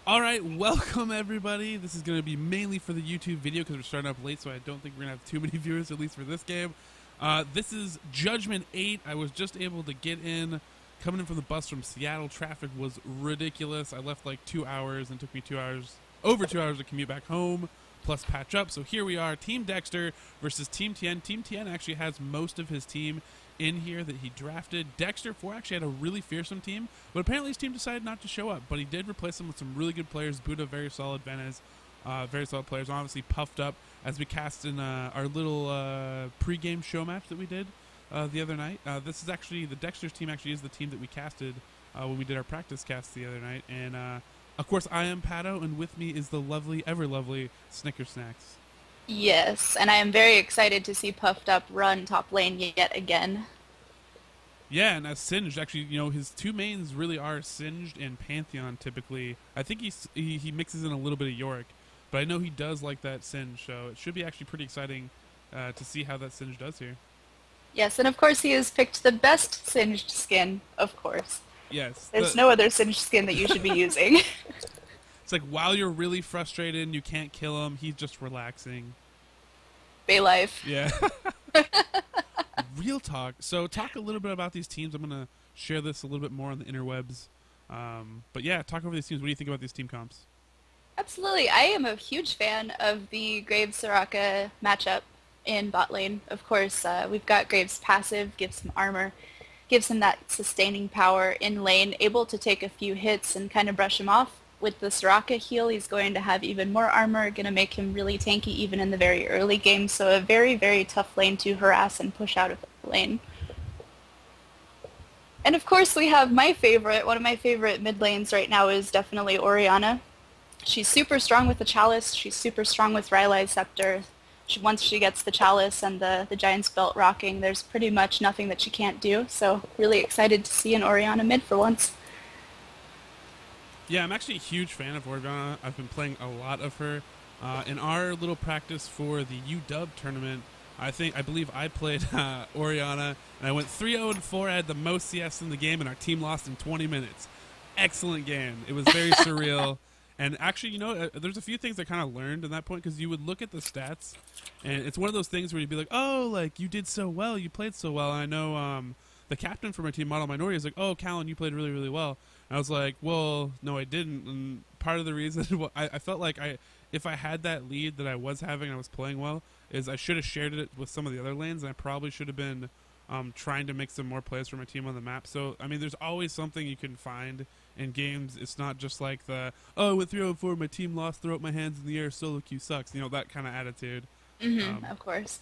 All right, welcome everybody. This is going to be mainly for the YouTube video because we're starting up late, so I don't think we're going to have too many viewers, at least for this game. This is Judgment 8. I was just able to get in, coming in from the bus from Seattle. Traffic was ridiculous. I left like 2 hours and it took me 2 hours, over 2 hours to commute back home, plus patch up. So here we are, Team Dexter versus Team Thien. Team Thien actually has most of his team in here that he drafted. Dexter4 actually had a really fearsome team, but apparently his team decided not to show up. But he did replace them with some really good players. Buddha, very solid. Venez, very solid players. Obviously puffed up as we cast in our little pre-game show match that we did the other night. This is actually, the Dexter's team actually is the team that we casted when we did our practice cast the other night. And of course I am Pato, and with me is the lovely, ever lovely Snicker Snacks. Yes, and I am very excited to see Puffed Up run top lane yet again. Yeah, and Singed, actually, his two mains really are Singed and Pantheon typically. I think he mixes in a little bit of Yorick, but I know he does like that Singe, so it should be actually pretty exciting to see how that Singe does here. Yes, and of course he has picked the best singed skin, of course. Yes. There's no other singed skin that you should be using. It's like while you're really frustrated and you can't kill him, he's just relaxing. Bay life. Yeah. Real talk. So talk a little bit about these teams. I'm going to share this a little bit more on the interwebs. But yeah, talk over these teams. What do you think about these team comps? Absolutely. I am a huge fan of the Graves-Soraka matchup in bot lane. Of course, we've got Graves passive, gives him armor, gives him that sustaining power in lane, able to take a few hits and kind of brush him off. With the Soraka heal, he's going to have even more armor, going to make him really tanky even in the very early game, so a very, very tough lane to harass and push out of the lane. And of course we have my favorite, one of my favorite mid lanes right now is definitely Orianna. She's super strong with the Chalice, she's super strong with Rylai's Scepter. Once she gets the Chalice and the Giant's Belt rocking, there's pretty much nothing that she can't do, so really excited to see an Orianna mid for once. Yeah, I'm actually a huge fan of Orianna. I've been playing a lot of her. In our little practice for the UW tournament, I believe I played Orianna, and I went 3-0-4. I had the most CS in the game, and our team lost in 20 minutes. Excellent game. It was very surreal. And actually, there's a few things I kind of learned in that point, because you would look at the stats, and it's one of those things where you'd be like, oh, like, you did so well, you played so well. And I know the captain for my team, Model Minority, is like, oh, Callan, you played really, really well. And I was like, well, no, I didn't. And part of the reason I felt like if I had that lead that I was having and I was playing well, is I should have shared it with some of the other lanes, and I probably should have been trying to make some more plays for my team on the map. So, I mean, there's always something you can find in games. It's not just like I went 3-0-4, my team lost, throw up my hands in the air, solo queue sucks. That kind of attitude. Of course.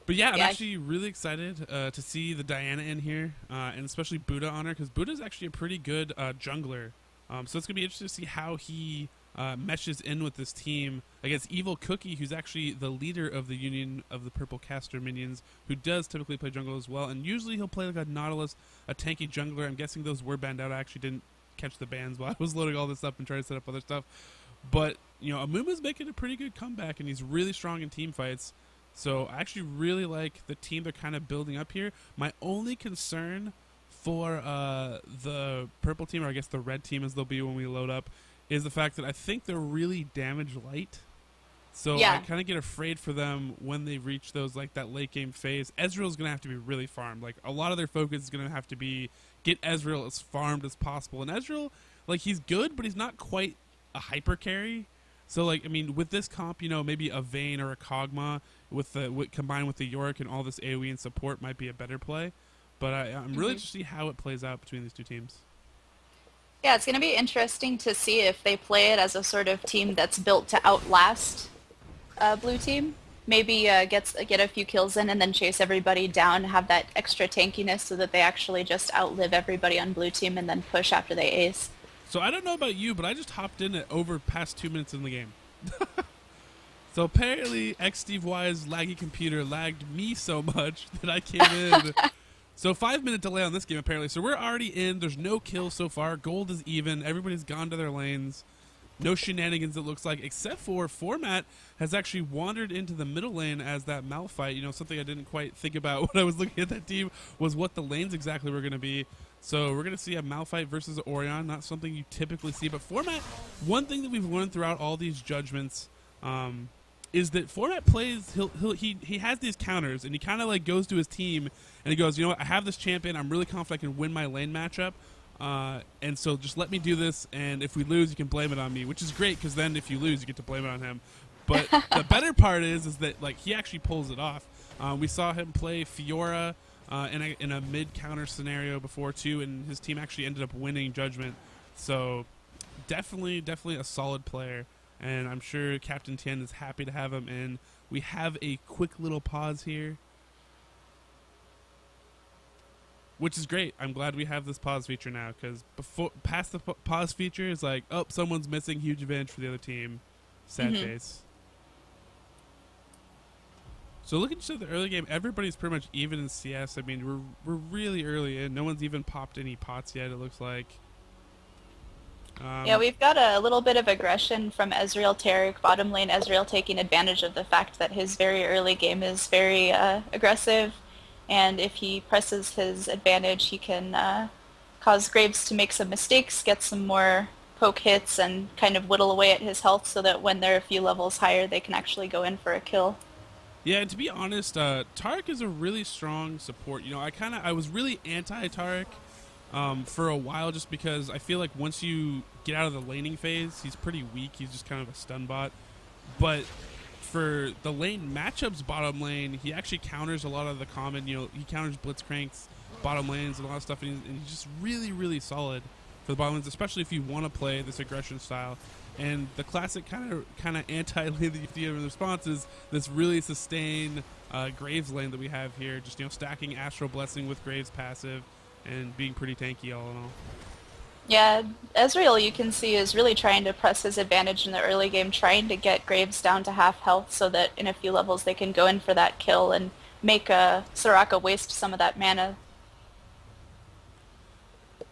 But yeah, I'm actually really excited to see the Diana in here, and especially Buddha on her, because Buddha's actually a pretty good jungler. So it's going to be interesting to see how he meshes in with this team against Evil Cookie, who's actually the leader of the Union of the Purple Caster Minions, who does typically play jungle as well. And usually he'll play like a Nautilus, a tanky jungler. I'm guessing those were banned out. I actually didn't catch the bans while I was loading all this up and trying to set up other stuff. But, Amuma's making a pretty good comeback, and he's really strong in team fights. So I actually really like the team they're kind of building up here. My only concern for the purple team, or I guess the red team as they'll be when we load up, is the fact that I think they're really damage light. So Yeah. I kind of get afraid for them when they reach those, like, that late game phase. Ezreal's going to have to be really farmed. Like, a lot of their focus is going to have to be get Ezreal as farmed as possible. And Ezreal, like, he's good, but he's not quite a hyper carry. So, like, I mean, with this comp, maybe a Vayne or a Kog'Maw combined with the Yorick and all this AoE and support might be a better play. But I'm really interested to see how it plays out between these two teams. Yeah, it's going to be interesting to see if they play it as a sort of team that's built to outlast blue team. Maybe get a few kills in and then chase everybody down, have that extra tankiness so that they actually just outlive everybody on blue team and then push after they ace. So I don't know about you, but I just hopped in at over past 2 minutes in the game. So apparently Steve Y's laggy computer lagged me so much that I came in. So 5-minute delay on this game apparently. So we're already in. There's no kills so far. Gold is even. Everybody's gone to their lanes. No shenanigans, it looks like, except for Format has actually wandered into the middle lane as that Malphite. Something I didn't quite think about when I was looking at that team was what the lanes exactly were going to be. So we're going to see a Malphite versus Orion, not something you typically see. But Format, one thing that we've learned throughout all these judgments is that Format plays, he has these counters, and he kind of like goes to his team, and he goes, you know what, I have this champion, I'm really confident I can win my lane matchup, and so just let me do this, and if we lose, you can blame it on me, which is great, because then if you lose, you get to blame it on him. But the better part is that like he actually pulls it off. We saw him play Fiora in a mid counter scenario before too, and his team actually ended up winning Judgment. So definitely a solid player, and I'm sure Captain Thien is happy to have him in. We have a quick little pause here, which is great. I'm glad we have this pause feature now, because past the pause feature is like, oh, someone's missing, huge advantage for the other team. Sad face. So looking at the early game, everybody's pretty much even in CS. I mean, we're really early in. No one's even popped any pots yet, it looks like. Yeah, we've got a little bit of aggression from Ezreal Taric, bottom lane Ezreal taking advantage of the fact that his very early game is very aggressive, and if he presses his advantage, he can cause Graves to make some mistakes, get some more poke hits, and kind of whittle away at his health so that when they're a few levels higher, they can actually go in for a kill. Yeah, and to be honest, Taric is a really strong support. You know, I was really anti-Taric for a while, just because I feel like once you get out of the laning phase, he's pretty weak. He's just kind of a stun bot. But for the lane matchups bottom lane, he actually counters a lot of the common, you know, he counters Blitzcranks, bottom lanes, and a lot of stuff, and he's just really solid for the bottom lanes, especially if you want to play this aggression style. And the classic kind of anti-lane that you see in response is this really sustained Graves lane that we have here, just, you know, stacking Astral Blessing with Graves passive and being pretty tanky all in all. Yeah, Ezreal, you can see, is really trying to press his advantage in the early game, trying to get Graves down to half health so that in a few levels they can go in for that kill and make Soraka waste some of that mana.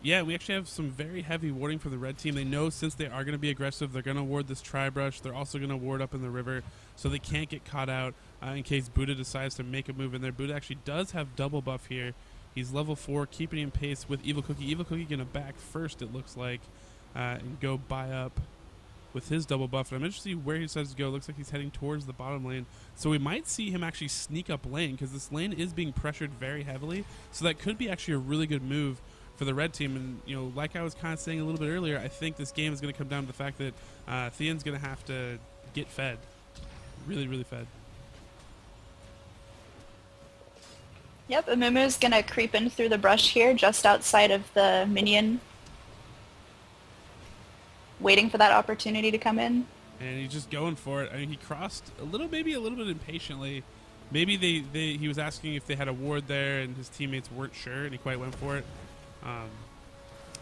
Yeah, we actually have some very heavy warding for the red team. They know since they are going to be aggressive, they're going to ward this Tri-Brush. They're also going to ward up in the river so they can't get caught out in case Buddha decides to make a move in there. Buddha actually does have double buff here. He's level 4, keeping in pace with Evil Cookie. Evil Cookie going to back first, it looks like, and go buy up with his double buff. And I'm interested to see where he decides to go. It looks like he's heading towards the bottom lane. So we might see him actually sneak up lane, because this lane is being pressured very heavily. So that could be actually a really good move for the red team. And, you know, like I was kind of saying a little bit earlier, I think this game is going to come down to the fact that Thien's going to have to get fed. Really fed. Yep, Amumu's going to creep in through the brush here, just outside of the minion, waiting for that opportunity to come in. And he's just going for it. I mean, he crossed maybe a little bit impatiently. Maybe he was asking if they had a ward there, and his teammates weren't sure, and he quite went for it.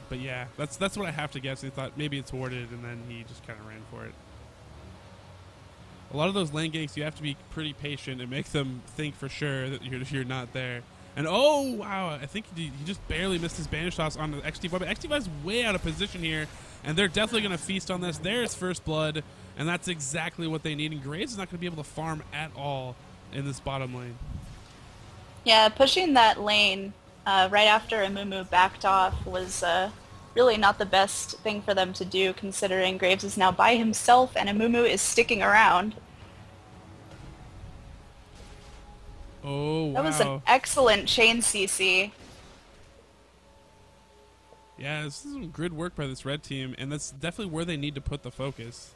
But yeah, that's what I have to guess. He thought maybe it's warded, and then he just kind of ran for it. A lot of those lane ganks, you have to be pretty patient and make them think for sure that you're not there. And oh wow, I think he just barely missed his banish toss on the XT5. But XT5 is way out of position here, and they're definitely going to feast on this. There's first blood, and that's exactly what they need. And Graves is not going to be able to farm at all in this bottom lane. Yeah, pushing that lane right after Amumu backed off was really not the best thing for them to do, considering Graves is now by himself and Amumu is sticking around. Oh, wow. That was an excellent chain CC. Yeah, this is some good work by this red team, and that's definitely where they need to put the focus.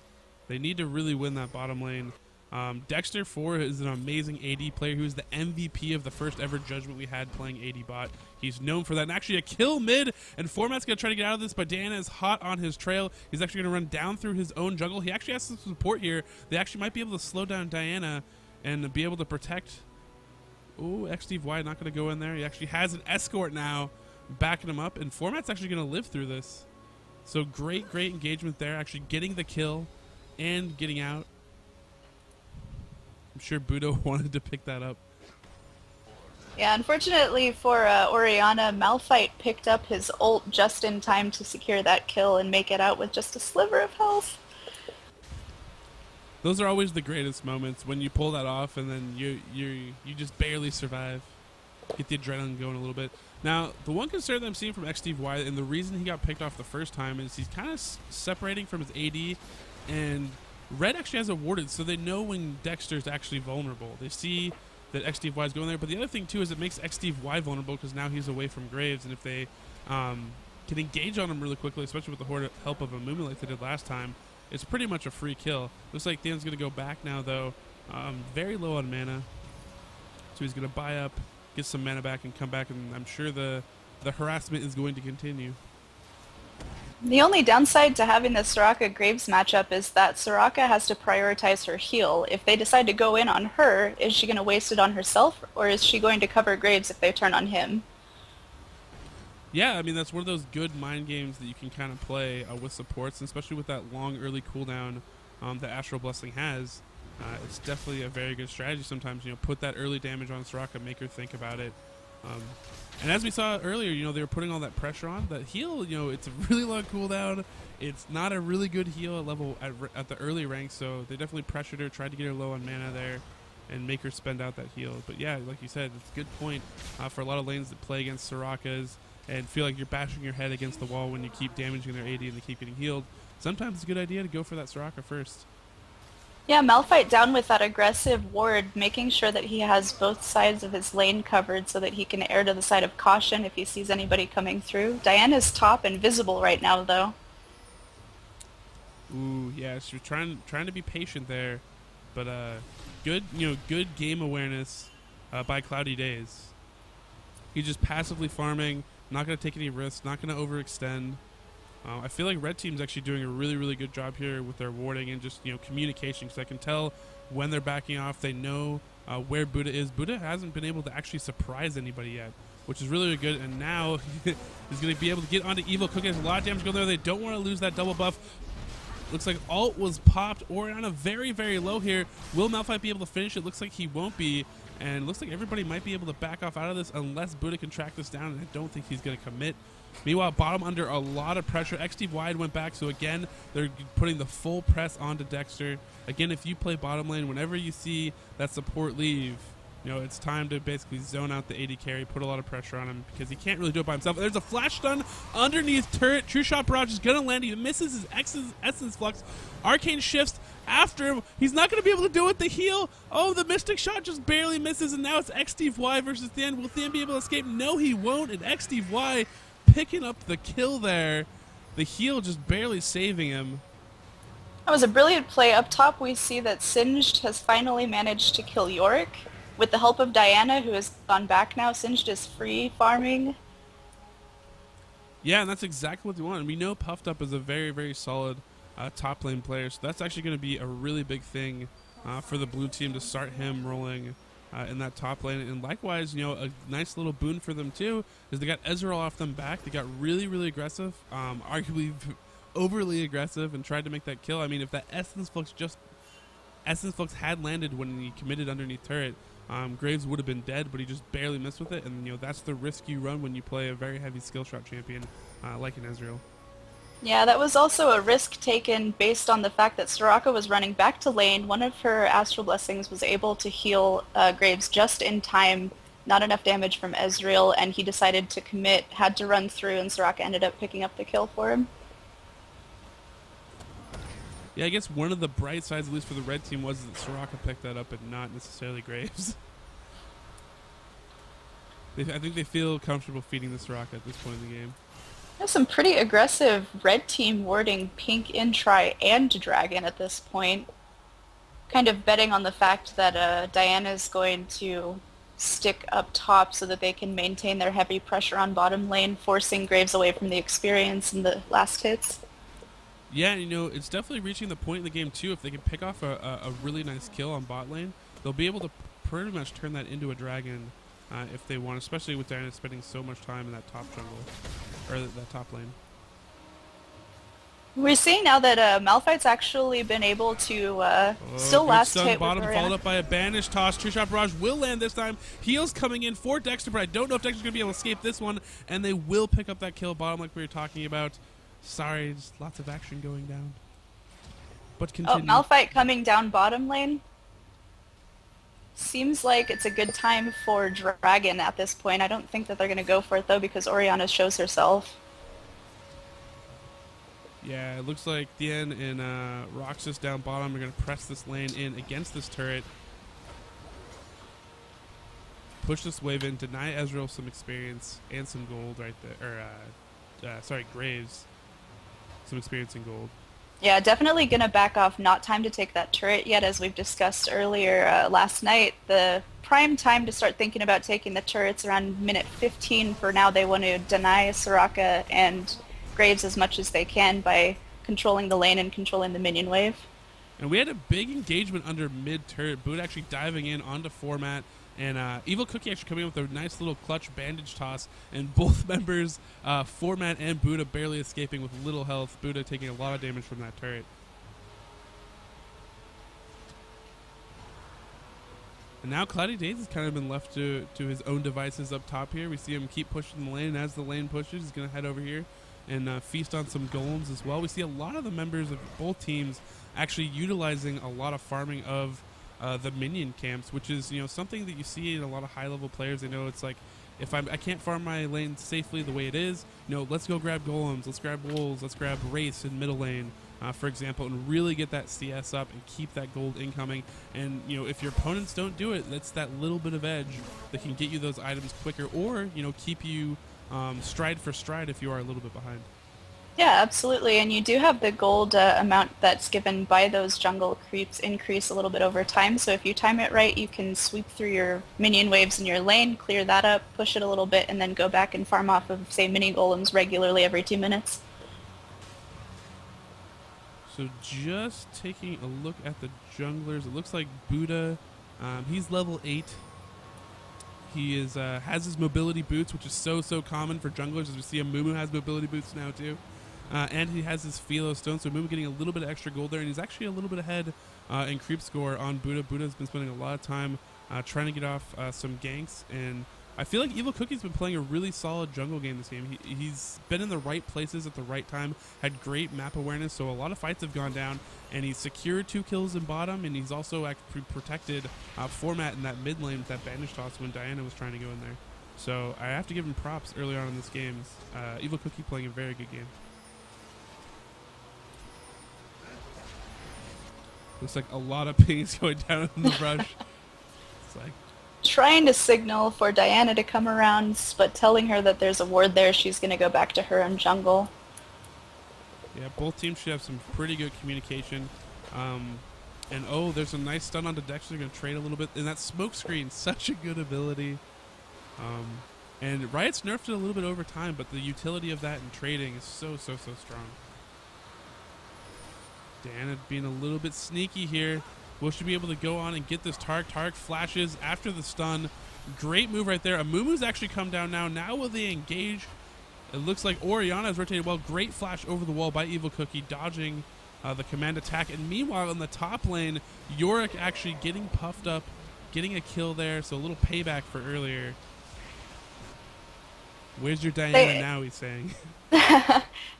They need to really win that bottom lane. Dexter4 is an amazing AD player who's the MVP of the first ever judgment we had playing AD bot. He's known for that. And actually a kill mid, and Format's going to try to get out of this, but Diana is hot on his trail. He's actually going to run down through his own jungle. He actually has some support here. They actually might be able to slow down Diana and be able to protect. Ooh, XTY not going to go in there. He actually has an escort now backing him up, and Format's actually going to live through this. So great engagement there, actually getting the kill and getting out. I'm sure Budo wanted to pick that up. Yeah, unfortunately for Oriana, Malphite picked up his ult just in time to secure that kill and make it out with just a sliver of health. Those are always the greatest moments, when you pull that off and then you just barely survive. Get the adrenaline going a little bit. Now, the one concern that I'm seeing from XDY, and the reason he got picked off the first time, is he's kind of separating from his AD, and Red actually has it warded, so they know when Dexter's actually vulnerable. They see that XDY is going there, but the other thing, too, is it makes XDY vulnerable because now he's away from Graves, and if they can engage on him really quickly, especially with the help of a Moomin like they did last time, it's pretty much a free kill. Looks like Thien's going to go back now, though. Very low on mana, so he's going to buy up, get some mana back, and come back, and I'm sure the harassment is going to continue. The only downside to having the Soraka-Graves matchup is that Soraka has to prioritize her heal. If they decide to go in on her, is she going to waste it on herself, or is she going to cover Graves if they turn on him? Yeah, I mean, that's one of those good mind games that you can kind of play with supports, and especially with that long early cooldown that Astral Blessing has. It's definitely a very good strategy sometimes. Put that early damage on Soraka, make her think about it. And as we saw earlier, they were putting all that pressure on. That heal, it's a really long cooldown. It's not a really good heal at the early ranks, so they definitely pressured her, tried to get her low on mana there, and make her spend out that heal. But yeah, like you said, it's a good point for a lot of lanes that play against Sorakas and feel like you're bashing your head against the wall when you keep damaging their AD and they keep getting healed. Sometimes it's a good idea to go for that Soraka first. Yeah, Malphite down with that aggressive ward, making sure that he has both sides of his lane covered so that he can err to the side of caution if he sees anybody coming through. Diana's top and visible right now, though. Ooh, yeah, she's trying to be patient there, but good game awareness by Cloudy Days. He's just passively farming, not going to take any risks, not going to overextend. I feel like Red Team's actually doing a really, really good job here with their warding and just communication, because I can tell when they're backing off. They know where Buddha is. Buddha hasn't been able to actually surprise anybody yet, which is really, really good. And now he's going to be able to get onto Evil. Cookie has a lot of damage going there. They don't want to lose that double buff. Looks like ult was popped. Orianna very, very low here. Will Malphite be able to finish it? Looks like he won't be. And looks like everybody might be able to back off out of this unless Buddha can track this down, and I don't think he's going to commit. Meanwhile, bottom under a lot of pressure. XD wide went back, so again, they're putting the full press onto Dexter. Again, if you play bottom lane, whenever you see that support leave, it's time to basically zone out the AD carry, put a lot of pressure on him because he can't really do it by himself. There's a flash stun underneath turret. True Shot Barrage is going to land. He misses his Essence Flux. Arcane shifts after him. He's not going to be able to do it. The heal. Oh, the Mystic Shot just barely misses, and now it's XDY versus Thien. Will Thien be able to escape? No, he won't, and XDY picking up the kill there. The heal just barely saving him. That was a brilliant play. Up top, we see that Singed has finally managed to kill Yorick. With the help of Diana, who has gone back now, Singed is free farming. Yeah, and that's exactly what they want. And we know Puffed Up is a very, very solid top lane player, so that's actually going to be a really big thing for the blue team to start him rolling in that top lane. And likewise, a nice little boon for them too is they got Ezreal off them back. They got really, really aggressive, arguably overly aggressive, and tried to make that kill. I mean, if that Essence Flux had landed when he committed underneath turret, Graves would have been dead, but he just barely missed with it. And that's the risk you run when you play a very heavy skill shot champion like an Ezreal. Yeah, that was also a risk taken based on the fact that Soraka was running back to lane. One of her Astral Blessings was able to heal Graves just in time, not enough damage from Ezreal, and he decided to commit, had to run through, and Soraka ended up picking up the kill for him. Yeah, I guess one of the bright sides, at least for the red team, was that Soraka picked that up and not necessarily Graves. I think they feel comfortable feeding the Soraka at this point in the game. There's some pretty aggressive red team warding Pink, Intri, and Dragon at this point. Kind of betting on the fact that Diana's going to stick up top so that they can maintain their heavy pressure on bottom lane, forcing Graves away from the experience in the last hits. Yeah, it's definitely reaching the point in the game, too. If they can pick off a really nice kill on bot lane, they'll be able to pretty much turn that into a dragon if they want, especially with Diana spending so much time in that top jungle, or that top lane. We're seeing now that Malphite's actually been able to still last hit bottom, with followed up by a banish toss. True Shot Barrage will land this time. Heals coming in for Dexter, but I don't know if Dexter's going to be able to escape this one, and they will pick up that kill bottom like we were talking about. Sorry, just lots of action going down. But continue. Oh, Malphite coming down bottom lane? Seems like it's a good time for Dragon at this point. I don't think that they're going to go for it, though, because Oriana shows herself. Yeah, it looks like Thien and Roxas down bottom are going to press this lane in against this turret. Push this wave in, deny Ezreal some experience and some gold right there. Or, sorry, Graves. Some experience in gold. Yeah, definitely going to back off. Not time to take that turret yet, as we've discussed earlier last night. The prime time to start thinking about taking the turrets around minute 15. For now, they want to deny Soraka and Graves as much as they can by controlling the lane and controlling the minion wave. And we had a big engagement under mid turret. Boot actually diving in onto format. And Evil Cookie actually coming up with a nice little clutch bandage toss. And both members, Format and Buddha, barely escaping with little health. Buddha taking a lot of damage from that turret. And now Cloudy Days has kind of been left to his own devices up top here. We see him keep pushing the lane. And as the lane pushes, he's going to head over here and feast on some golems as well. We see a lot of the members of both teams actually utilizing a lot of farming of the minion camps, which is something that you see in a lot of high level players. They know it's like, if I can't farm my lane safely the way it is, let's go grab golems, let's grab wolves, let's grab wraiths in middle lane, for example, and really get that CS up and keep that gold incoming. And if your opponents don't do it, that's that little bit of edge that can get you those items quicker, or keep you stride for stride if you are a little bit behind. Yeah, absolutely. And you do have the gold amount that's given by those jungle creeps increase a little bit over time. So if you time it right, you can sweep through your minion waves in your lane, clear that up, push it a little bit, and then go back and farm off of, say, mini golems regularly every 2 minutes. So just taking a look at the junglers, it looks like Buddha, he's level 8. He is has his mobility boots, which is so common for junglers. As we see, Mumu has mobility boots now too. And he has his Philo Stone, so Mumu getting a little bit of extra gold there, and he's actually a little bit ahead in creep score on Buddha. Buddha's been spending a lot of time trying to get off some ganks, and I feel like Evil Cookie's been playing a really solid jungle game this game. He's been in the right places at the right time, had great map awareness, so a lot of fights have gone down, and he's secured 2 kills in bottom, and he's also actually protected Format in that mid lane with that bandage toss when Diana was trying to go in there. So I have to give him props early on in this game. Evil Cookie playing a very good game. Looks like a lot of pings going down in the brush. It's like trying to signal for Diana to come around, but telling her that there's a ward there, she's going to go back to her own jungle. Yeah, both teams should have some pretty good communication. And there's a nice stun onto Dexter. Going to trade a little bit. And that smoke screen, such a good ability. And Riot's nerfed it a little bit over time, but the utility of that in trading is so strong. Diana being a little bit sneaky here. Will she be able to go on and get this Tark? Tark flashes after the stun. Great move right there. Amumu's actually come down now. Now will they engage? It looks like Oriana has rotated well. Great flash over the wall by Evil Cookie, dodging the command attack. And meanwhile, in the top lane, Yorick actually getting puffed up, getting a kill there. So a little payback for earlier. Where's your Diana now, he's saying.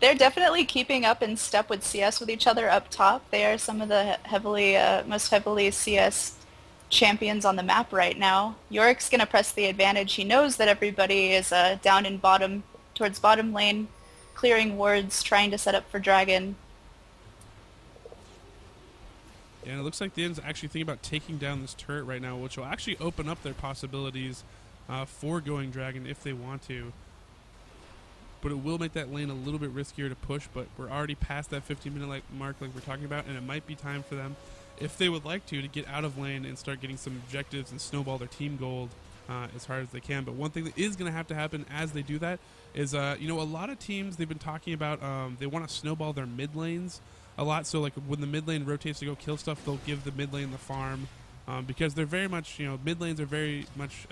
They're definitely keeping up in step with CS with each other up top. They are some of the most heavily CS champions on the map right now. Yorick's going to press the advantage. He knows that everybody is down in bottom, towards bottom lane, clearing wards, trying to set up for Dragon. Yeah, and it looks like Thien's actually thinking about taking down this turret right now, which will actually open up their possibilities for going Dragon if they want to. But it will make that lane a little bit riskier to push, but we're already past that 15-minute mark like we're talking about, and it might be time for them, if they would like to get out of lane and start getting some objectives and snowball their team gold as hard as they can. But one thing that is going to have to happen as they do that is, a lot of teams, they've been talking about they want to snowball their mid lanes a lot. So like when the mid lane rotates to go kill stuff, they'll give the mid lane the farm. Because they're very much, mid lanes are very much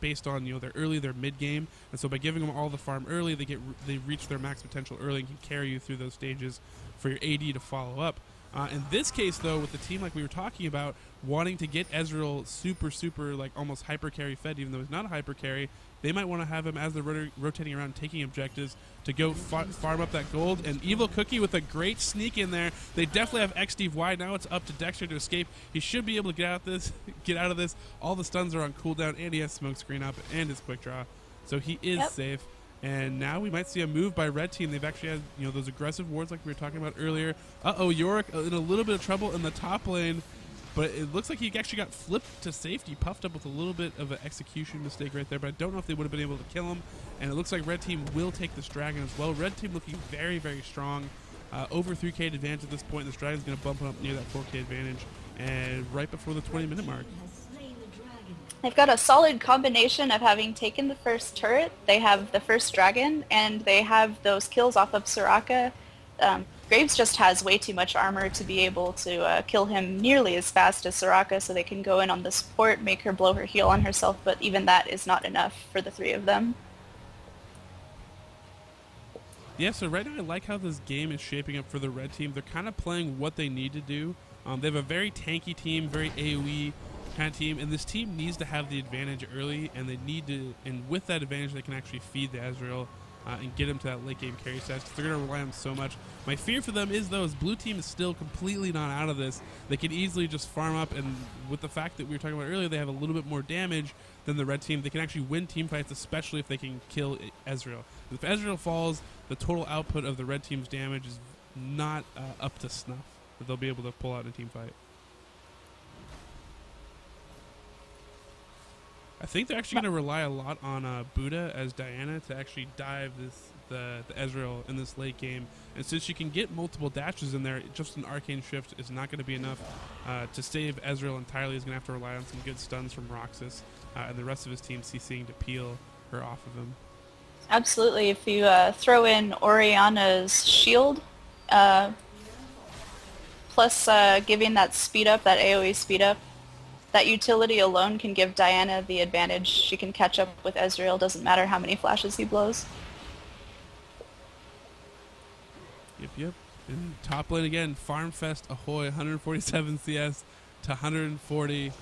based on, their mid game, and so by giving them all the farm early, they reach their max potential early and can carry you through those stages for your AD to follow up. In this case, though, with the team like we were talking about, wanting to get Ezreal super, like almost hyper carry fed, even though he's not a hyper carry, they might want to have him as they're rotating around, taking objectives to go farm up that gold. And Evil Cookie with a great sneak in there. They definitely have XD wide. Now it's up to Dexter to escape. He should be able to get out this. Get out of this. All the stuns are on cooldown, and he has smoke screen up and his quick draw, so he is safe. And now we might see a move by Red Team. They've actually had, you know, those aggressive wards like we were talking about earlier. Yorick in a little bit of trouble in the top lane, but it looks like he actually got flipped to safety, puffed up with a little bit of an execution mistake right there, but I don't know if they would have been able to kill him. And it looks like Red Team will take this dragon as well. Red Team looking very, very strong. Over 3k advantage at this point. This dragon's going to bump up near that 4k advantage, and right before the 20-minute mark. They've got a solid combination of having taken the first turret, they have the first dragon, and they have those kills off of Soraka. Graves just has way too much armor to be able to kill him nearly as fast as Soraka, so they can go in on the support, make her blow her heal on herself, but even that is not enough for the three of them. Yeah, so right now I like how this game is shaping up for the Red Team. They're kind of playing what they need to do. They have a very tanky team, very AoE kind of team, and this team needs to have the advantage early, and they need to, and with that advantage they can actually feed the Ezreal and get him to that late game carry stats, because they're going to rely on him so much. My fear for them is, though, is blue team is still completely not out of this. They can easily just farm up, and with the fact that we were talking about earlier, they have a little bit more damage than the red team. They can actually win team fights, especially if they can kill Ezreal. If Ezreal falls, the total output of the red team's damage is not up to snuff that they'll be able to pull out in a team fight. I think they're actually going to rely a lot on Buddha as Diana to actually dive the Ezreal in this late game. And since she can get multiple dashes in there, just an Arcane Shift is not going to be enough to save Ezreal entirely. He's going to have to rely on some good stuns from Roxas and the rest of his team CCing to peel her off of him. Absolutely. If you throw in Oriana's shield, plus giving that speed up, that AoE speed up, that utility alone can give Diana the advantage. She can catch up with Ezreal, doesn't matter how many flashes he blows. Yep. And top lane again, Farmfest ahoy, 147 CS to 140.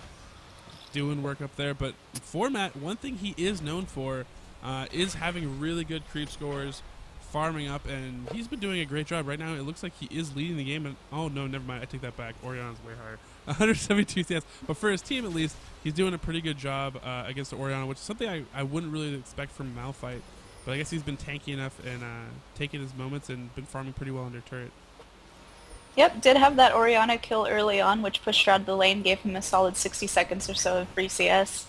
Doing work up there, but format, one thing he is known for is having really good creep scores, farming up, and he's been doing a great job. Right now it looks like he is leading the game, and oh no, never mind, I take that back. Oriana's way higher. 172 CS, but for his team at least, he's doing a pretty good job against Oriana, which is something I wouldn't really expect from Malphite, but I guess he's been tanky enough and taking his moments and been farming pretty well under turret. Yep, did have that Oriana kill early on, which pushed her out of the lane, gave him a solid 60 seconds or so of free CS.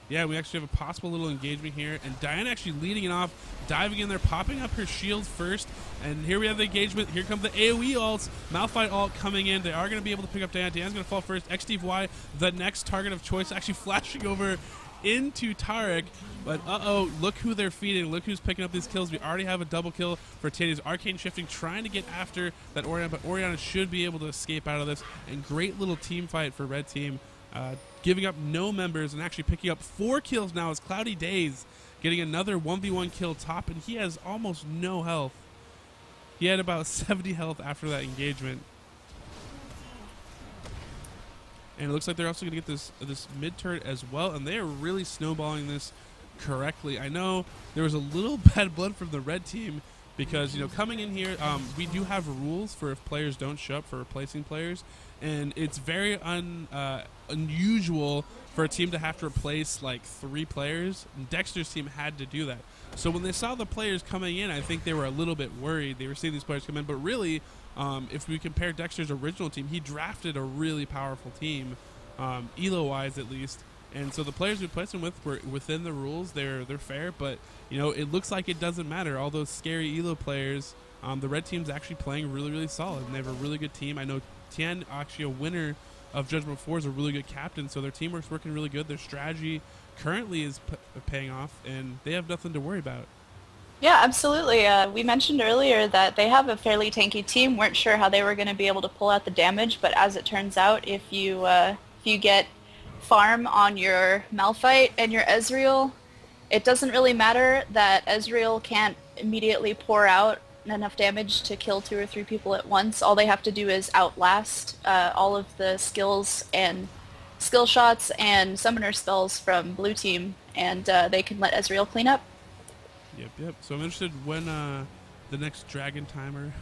Yeah, we actually have a possible little engagement here, and Diana actually leading it off, diving in there, popping up her shield first, and here we have the engagement. Here comes the AoE ults, Malphite ult coming in. They are going to be able to pick up Diana. Diana's going to fall first. XDY, the next target of choice, actually flashing over into Taric, but look who they're feeding. Look who's picking up these kills. We already have a double kill for Titty's Arcane Shifting, trying to get after that Oriana, but Oriana should be able to escape out of this, and great little team fight for Red Team. Giving up no members and actually picking up 4 kills now as Cloudy Days getting another 1v1 kill top, and he has almost no health. He had about 70 health after that engagement. And it looks like they're also going to get this mid turret as well, and they are really snowballing this correctly. I know there was a little bad blood from the red team because, you know, coming in here, we do have rules for if players don't show up for replacing players, and it's very unusual for a team to have to replace like 3 players. And Dexter's team had to do that. So when they saw the players coming in, I think they were a little bit worried. They were seeing these players come in, but really, if we compare Dexter's original team, he drafted a really powerful team, elo-wise at least. And so the players we placed him with were within the rules. They're fair, but you know, it looks like it doesn't matter. All those scary elo players, the red team's actually playing really, really solid, and they have a really good team. I know Thien, actually a winner of Judgment 4, is a really good captain, so their teamwork's working really good. Their strategy currently is paying off, and they have nothing to worry about. Yeah, absolutely. We mentioned earlier that they have a fairly tanky team. Weren't sure how they were going to be able to pull out the damage, but as it turns out, if you get farm on your Malphite and your Ezreal, it doesn't really matter that Ezreal can't immediately pour out enough damage to kill 2 or 3 people at once. All they have to do is outlast all of the skills and skill shots and summoner spells from blue team, and they can let Ezreal clean up. Yep, yep. So I'm interested when the next Dragon Timer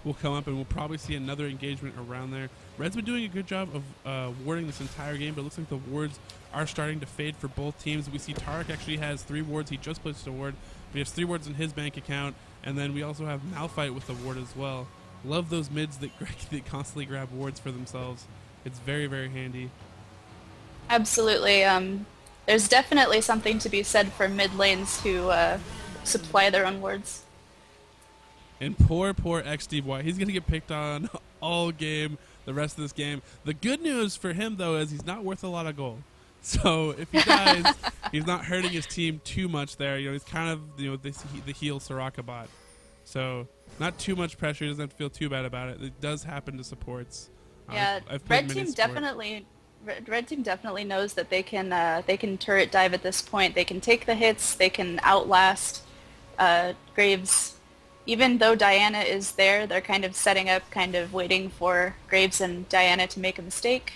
will come up, and we'll probably see another engagement around there. Red's been doing a good job of warding this entire game, but it looks like the wards are starting to fade for both teams. We see Tarek actually has 3 wards. He just placed a ward. But he has 3 wards in his bank account, and then we also have Malphite with the ward as well. Love those mids that, that constantly grab wards for themselves. It's very, very handy. Absolutely. There's definitely something to be said for mid lanes who supply their own wards. And poor XD boy, he's going to get picked on all game, the rest of this game. The good news for him, though, is he's not worth a lot of gold. So if he dies, he's not hurting his team too much there. You know, he's kind of, you know, the heel Soraka bot. So not too much pressure. He doesn't have to feel too bad about it. It does happen to supports. Yeah, Red team definitely knows that they can turret dive at this point. They can take the hits. They can outlast Graves. Even though Diana is there, they're kind of setting up, kind of waiting for Graves and Diana to make a mistake.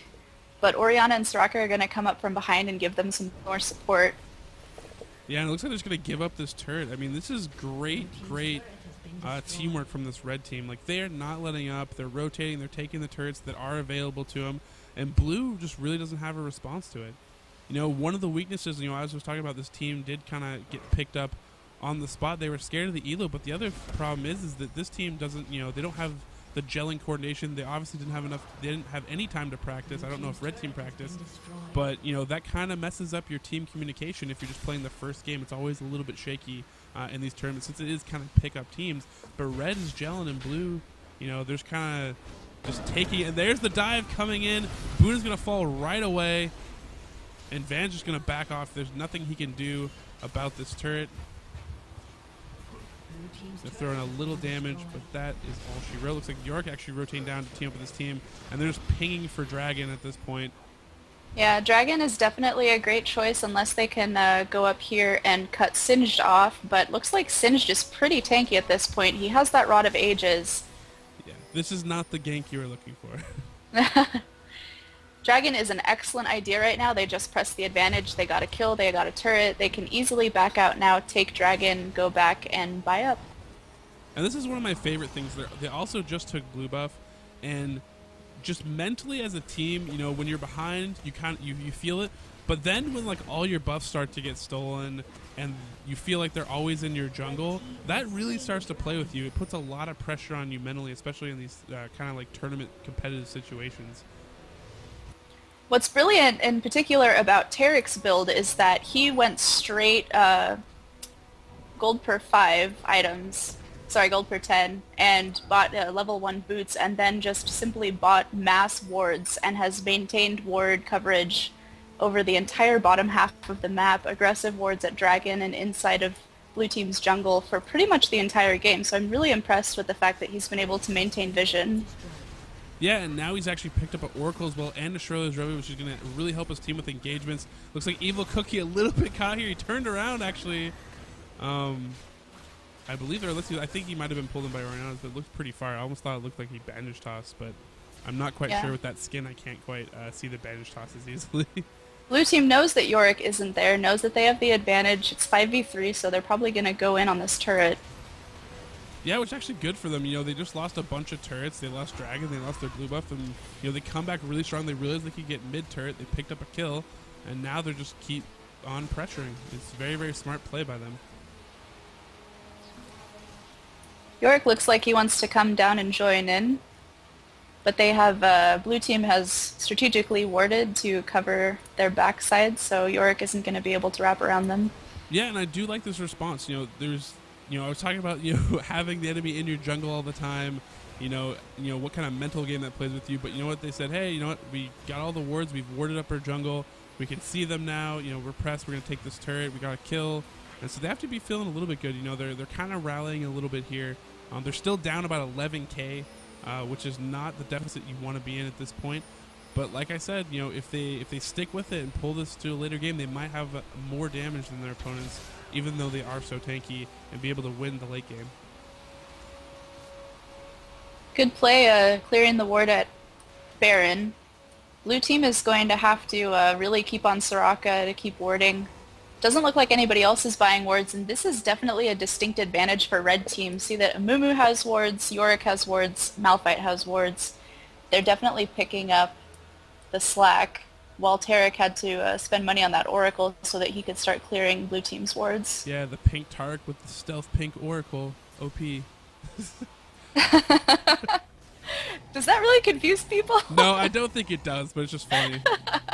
But Orianna and Soraka are going to come up from behind and give them some more support. Yeah, and it looks like they're just going to give up this turret. I mean, this is great teamwork from this red team. Like, they are not letting up. They're rotating. They're taking the turrets that are available to them. And blue just really doesn't have a response to it. You know, one of the weaknesses, you know, as I was talking about, this team did kind of get picked up on the spot. They were scared of the elo, but the other problem is that this team doesn't, you know, they don't have the gelling coordination. They obviously didn't have enough. They didn't have any time to practice. I don't know if red team practiced, but you know that kind of messes up your team communication. If you're just playing the first game, it's always a little bit shaky in these tournaments since it is kind of pick up teams. But red is gelling and blue, you know, there's kind of just taking it. And there's the dive coming in. Buddha's gonna fall right away, and Van's just gonna back off. There's nothing he can do about this turret. They're throwing a little damage, but that is all she wrote. Looks like York actually rotating down to team up with his team, and they're just pinging for Dragon at this point. Yeah, Dragon is definitely a great choice unless they can go up here and cut Singed off, but looks like Singed is pretty tanky at this point. He has that Rod of Ages. Yeah, this is not the gank you were looking for. Dragon is an excellent idea right now. They just pressed the advantage. They got a kill. They got a turret. They can easily back out now, take Dragon, go back, and buy up. And this is one of my favorite things. They also just took blue buff, and just mentally as a team, you know, when you're behind, you feel it. But then when like all your buffs start to get stolen, and you feel like they're always in your jungle, that really starts to play with you. It puts a lot of pressure on you mentally, especially in these kind of like tournament competitive situations. What's brilliant in particular about Tarek's build is that he went straight gold per 5 items. Sorry, gold per 10, and bought level 1 boots, and then just simply bought mass wards and has maintained ward coverage over the entire bottom half of the map, aggressive wards at Dragon and inside of blue team's jungle for pretty much the entire game. So I'm really impressed with the fact that he's been able to maintain vision. Yeah, and now he's actually picked up an Oracle as well and a Schroeder's Roby, which is going to really help his team with engagements. Looks like Evil Cookie a little bit caught here. He turned around, actually. I believe I think he might have been pulled in by Orianna, but it looked pretty far. I almost thought it looked like he bandage tossed, but I'm not quite sure with that skin. I can't quite see the bandage tosses easily. Blue team knows that Yorick isn't there, knows that they have the advantage. It's 5v3, so they're probably going to go in on this turret. Yeah, which is actually good for them. You know, they just lost a bunch of turrets. They lost Dragon, they lost their blue buff, and you know they come back really strong. They realized they could get mid turret. They picked up a kill, and now they're just keep on pressuring. It's very, very smart play by them. Yorick looks like he wants to come down and join in, but they have blue team has strategically warded to cover their backside, so Yorick isn't going to be able to wrap around them. Yeah, and I do like this response. You know, I was talking about having the enemy in your jungle all the time. You know what kind of mental game that plays with you. But you know what they said? Hey, you know what? We got all the wards. We've warded up our jungle. We can see them now. You know, we're pressed. We're gonna take this turret. We got a kill, and so they have to be feeling a little bit good. You know, they're kind of rallying a little bit here. They're still down about 11k, which is not the deficit you want to be in at this point. But like I said, you know, if they stick with it and pull this to a later game, they might have more damage than their opponents, even though they are so tanky, and be able to win the late game. Good play clearing the ward at Baron. Blue team is going to have to really keep on Soraka to keep warding. Doesn't look like anybody else is buying wards, and this is definitely a distinct advantage for red team. See that Amumu has wards, Yorick has wards, Malphite has wards. They're definitely picking up the slack, while Tarek had to spend money on that Oracle so that he could start clearing blue team's wards. Yeah, the pink Tarek with the stealth pink Oracle. OP. Does that really confuse people? No, I don't think it does, but it's just funny.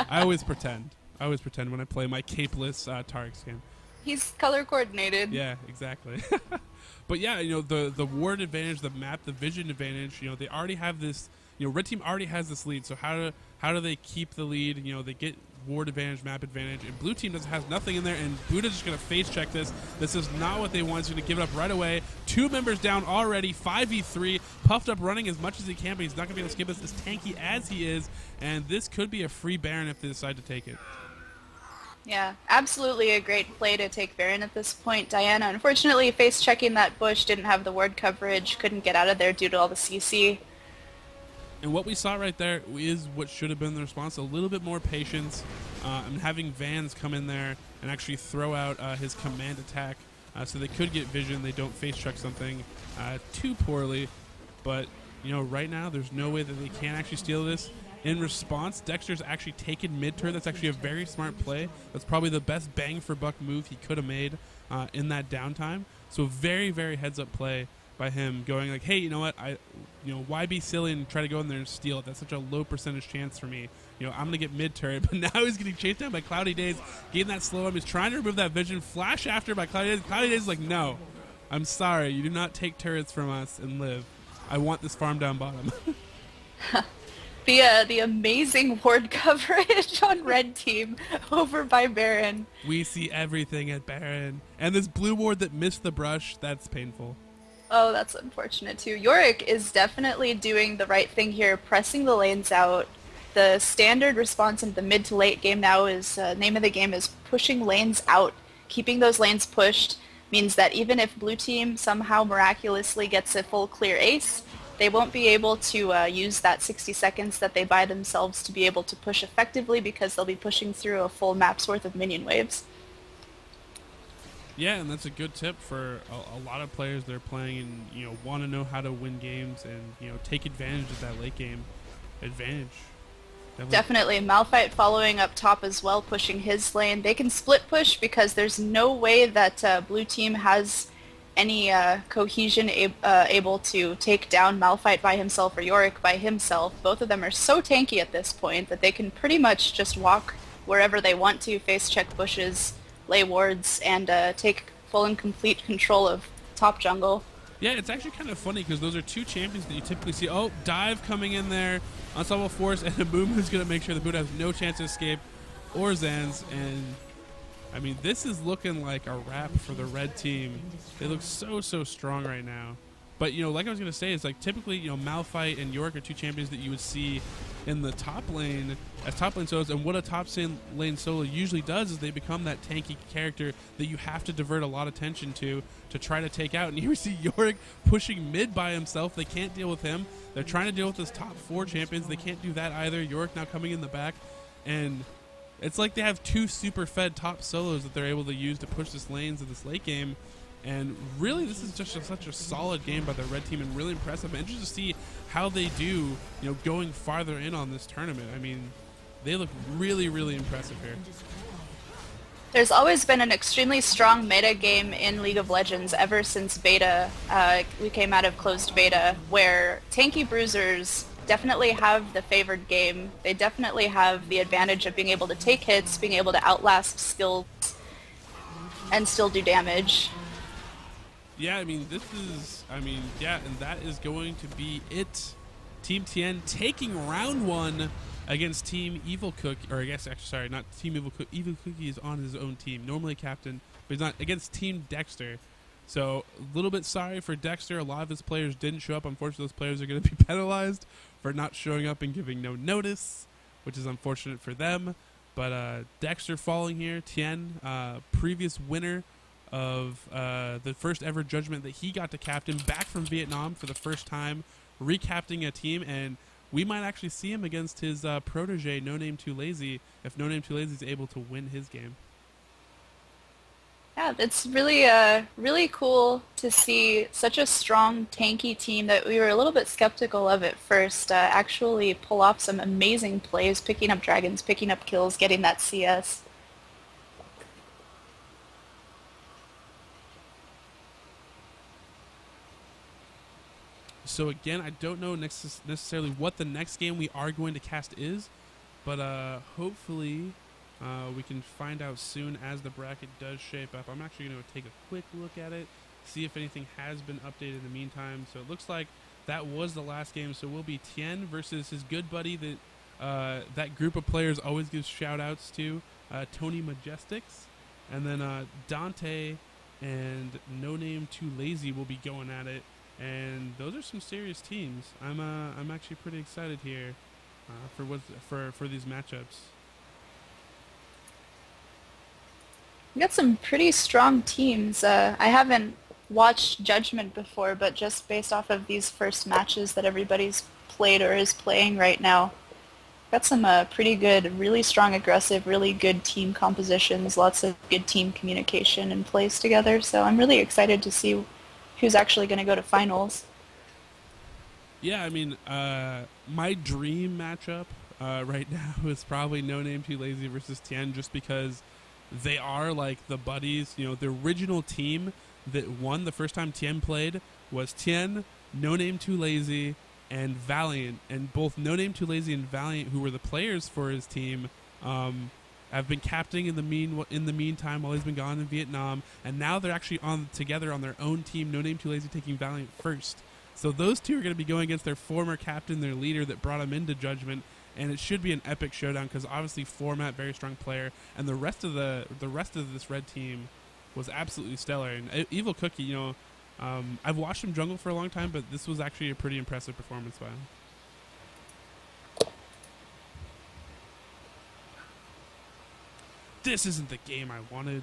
I always pretend. I always pretend when I play my capeless Tarek skin. He's color coordinated. Yeah, exactly. But yeah, the ward advantage, the map, the vision advantage, they already have this, red team already has this lead. So how do they keep the lead? They get ward advantage, map advantage, and blue team has nothing in there, and Buddha's just going to face check this. This is not what they want. He's going to give it up right away. 2 members down already, 5v3. Puffed up running as much as he can, but he's not going to be able to skip this as tanky as he is, and this could be a free Baron if they decide to take it. Yeah, absolutely a great play to take Baron at this point. Diana, unfortunately, face-checking that bush, didn't have the ward coverage, couldn't get out of there due to all the CC. And what we saw right there is what should have been the response, a little bit more patience, and having Vans come in there and actually throw out his command attack so they could get vision. They don't face-check something too poorly. But, right now there's no way that they can actually steal this. In response, Dexter's actually taken mid-turn. That's actually a very smart play. That's probably the best bang-for-buck move he could have made in that downtime. So very, very heads-up play by him, going like, hey, you know what? Why be silly and try to go in there and steal it? That's such a low percentage chance for me. I'm going to get mid-turn. But now he's getting chased down by Cloudy Days, getting that slow. He's trying to remove that vision. Flash after by Cloudy Days. Cloudy Days is like, no, I'm sorry. You do not take turrets from us and live. I want this farm down bottom. The amazing ward coverage on red team over by Baron. We see everything at Baron. And this blue ward that missed the brush, that's painful. Oh, that's unfortunate too. Yorick is definitely doing the right thing here, pressing the lanes out. The standard response in the mid to late game now is, name of the game is pushing lanes out. Keeping those lanes pushed means that even if blue team somehow miraculously gets a full clear ace, they won't be able to use that 60 seconds that they buy themselves to be able to push effectively because they'll be pushing through a full map's worth of minion waves. Yeah, and that's a good tip for a lot of players that are playing and want to know how to win games and take advantage of that late game advantage. Definitely. Malphite following up top as well, pushing his lane. They can split push because there's no way that blue team has any cohesion able to take down Malphite by himself or Yorick by himself. Both of them are so tanky at this point that they can pretty much just walk wherever they want to, face check bushes, lay wards, and take full and complete control of top jungle. Yeah, it's actually kind of funny because those are 2 champions that you typically see. Oh, Dive coming in there, Unstoppable Force, and Amumu going to make sure the Buddha has no chance to escape, or Zans, and I mean, this is looking like a wrap for the red team. They look so strong right now. But, like I was going to say, it's like typically, Malphite and Yorick are 2 champions that you would see in the top lane as top lane solos. And what a top lane solo usually does is they become that tanky character that you have to divert a lot of attention to try to take out. And here we see Yorick pushing mid by himself. They can't deal with him. They're trying to deal with his top 4 champions. They can't do that either. Yorick now coming in the back. And it's like they have 2 super fed top solos that they're able to use to push this lanes in this late game. And really, this is just such a solid game by the red team and really impressive. I'm interested to see how they do, going farther in on this tournament. I mean, they look really, really impressive here. There's always been an extremely strong meta game in League of Legends ever since beta. We came out of closed beta, where tanky bruisers definitely have the favored game. They definitely have the advantage of being able to take hits, being able to outlast skills, and still do damage. Yeah, I mean, and that is going to be it. Team Thien taking round 1 against Team Evil Cook, or I guess, actually, sorry, not Team Evil Cook. Evil Cookie is on his own team, normally captain, but he's not, against Team Dexter. So, a little bit sorry for Dexter. A lot of his players didn't show up. Unfortunately, those players are going to be penalized for not showing up and giving no notice, which is unfortunate for them. But Dexter falling here. Thien, previous winner of the first ever judgment that he got to captain, back from Vietnam for the first time, recaptaining a team, and we might actually see him against his protege, No Name Too Lazy, if No Name Too Lazy is able to win his game. Yeah, it's really really cool to see such a strong tanky team that we were a little bit skeptical of at first actually pull off some amazing plays, picking up dragons, picking up kills, getting that CS. So again, I don't know necessarily what the next game we are going to cast is, but hopefully we can find out soon as the bracket does shape up. I'm actually going to take a quick look at it, see if anything has been updated in the meantime. So it looks like that was the last game. So we'll be Thien versus his good buddy that that group of players always gives shout outs to, Tony Majestics. And then Dante and No Name Too Lazy will be going at it. And those are some serious teams. I'm actually pretty excited here for these matchups. We got some pretty strong teams. I haven't watched Judgment before, but just based off of these first matches that everybody's played or is playing right now, got some pretty good, really strong, aggressive, really good team compositions, lots of good team communication and plays together. So I'm really excited to see who's actually going to go to finals. Yeah, I mean, my dream matchup right now is probably No Name Too Lazy versus Thien, just because they are like the buddies. You know, the original team that won the first time Thien played was Thien, No Name Too Lazy, and Valiant. And both No Name Too Lazy and Valiant, who were the players for his team, have been captaining in the meantime while he's been gone in Vietnam. And now they're actually on together on their own team. No Name Too Lazy taking Valiant first. So those two are going to be going against their former captain, their leader that brought him into Judgment, and it should be an epic showdown because obviously Format, very strong player, and the rest of this red team was absolutely stellar. And Evil Cookie, you know, I've watched him jungle for a long time, but this was actually a pretty impressive performance by him. This isn't the game I wanted.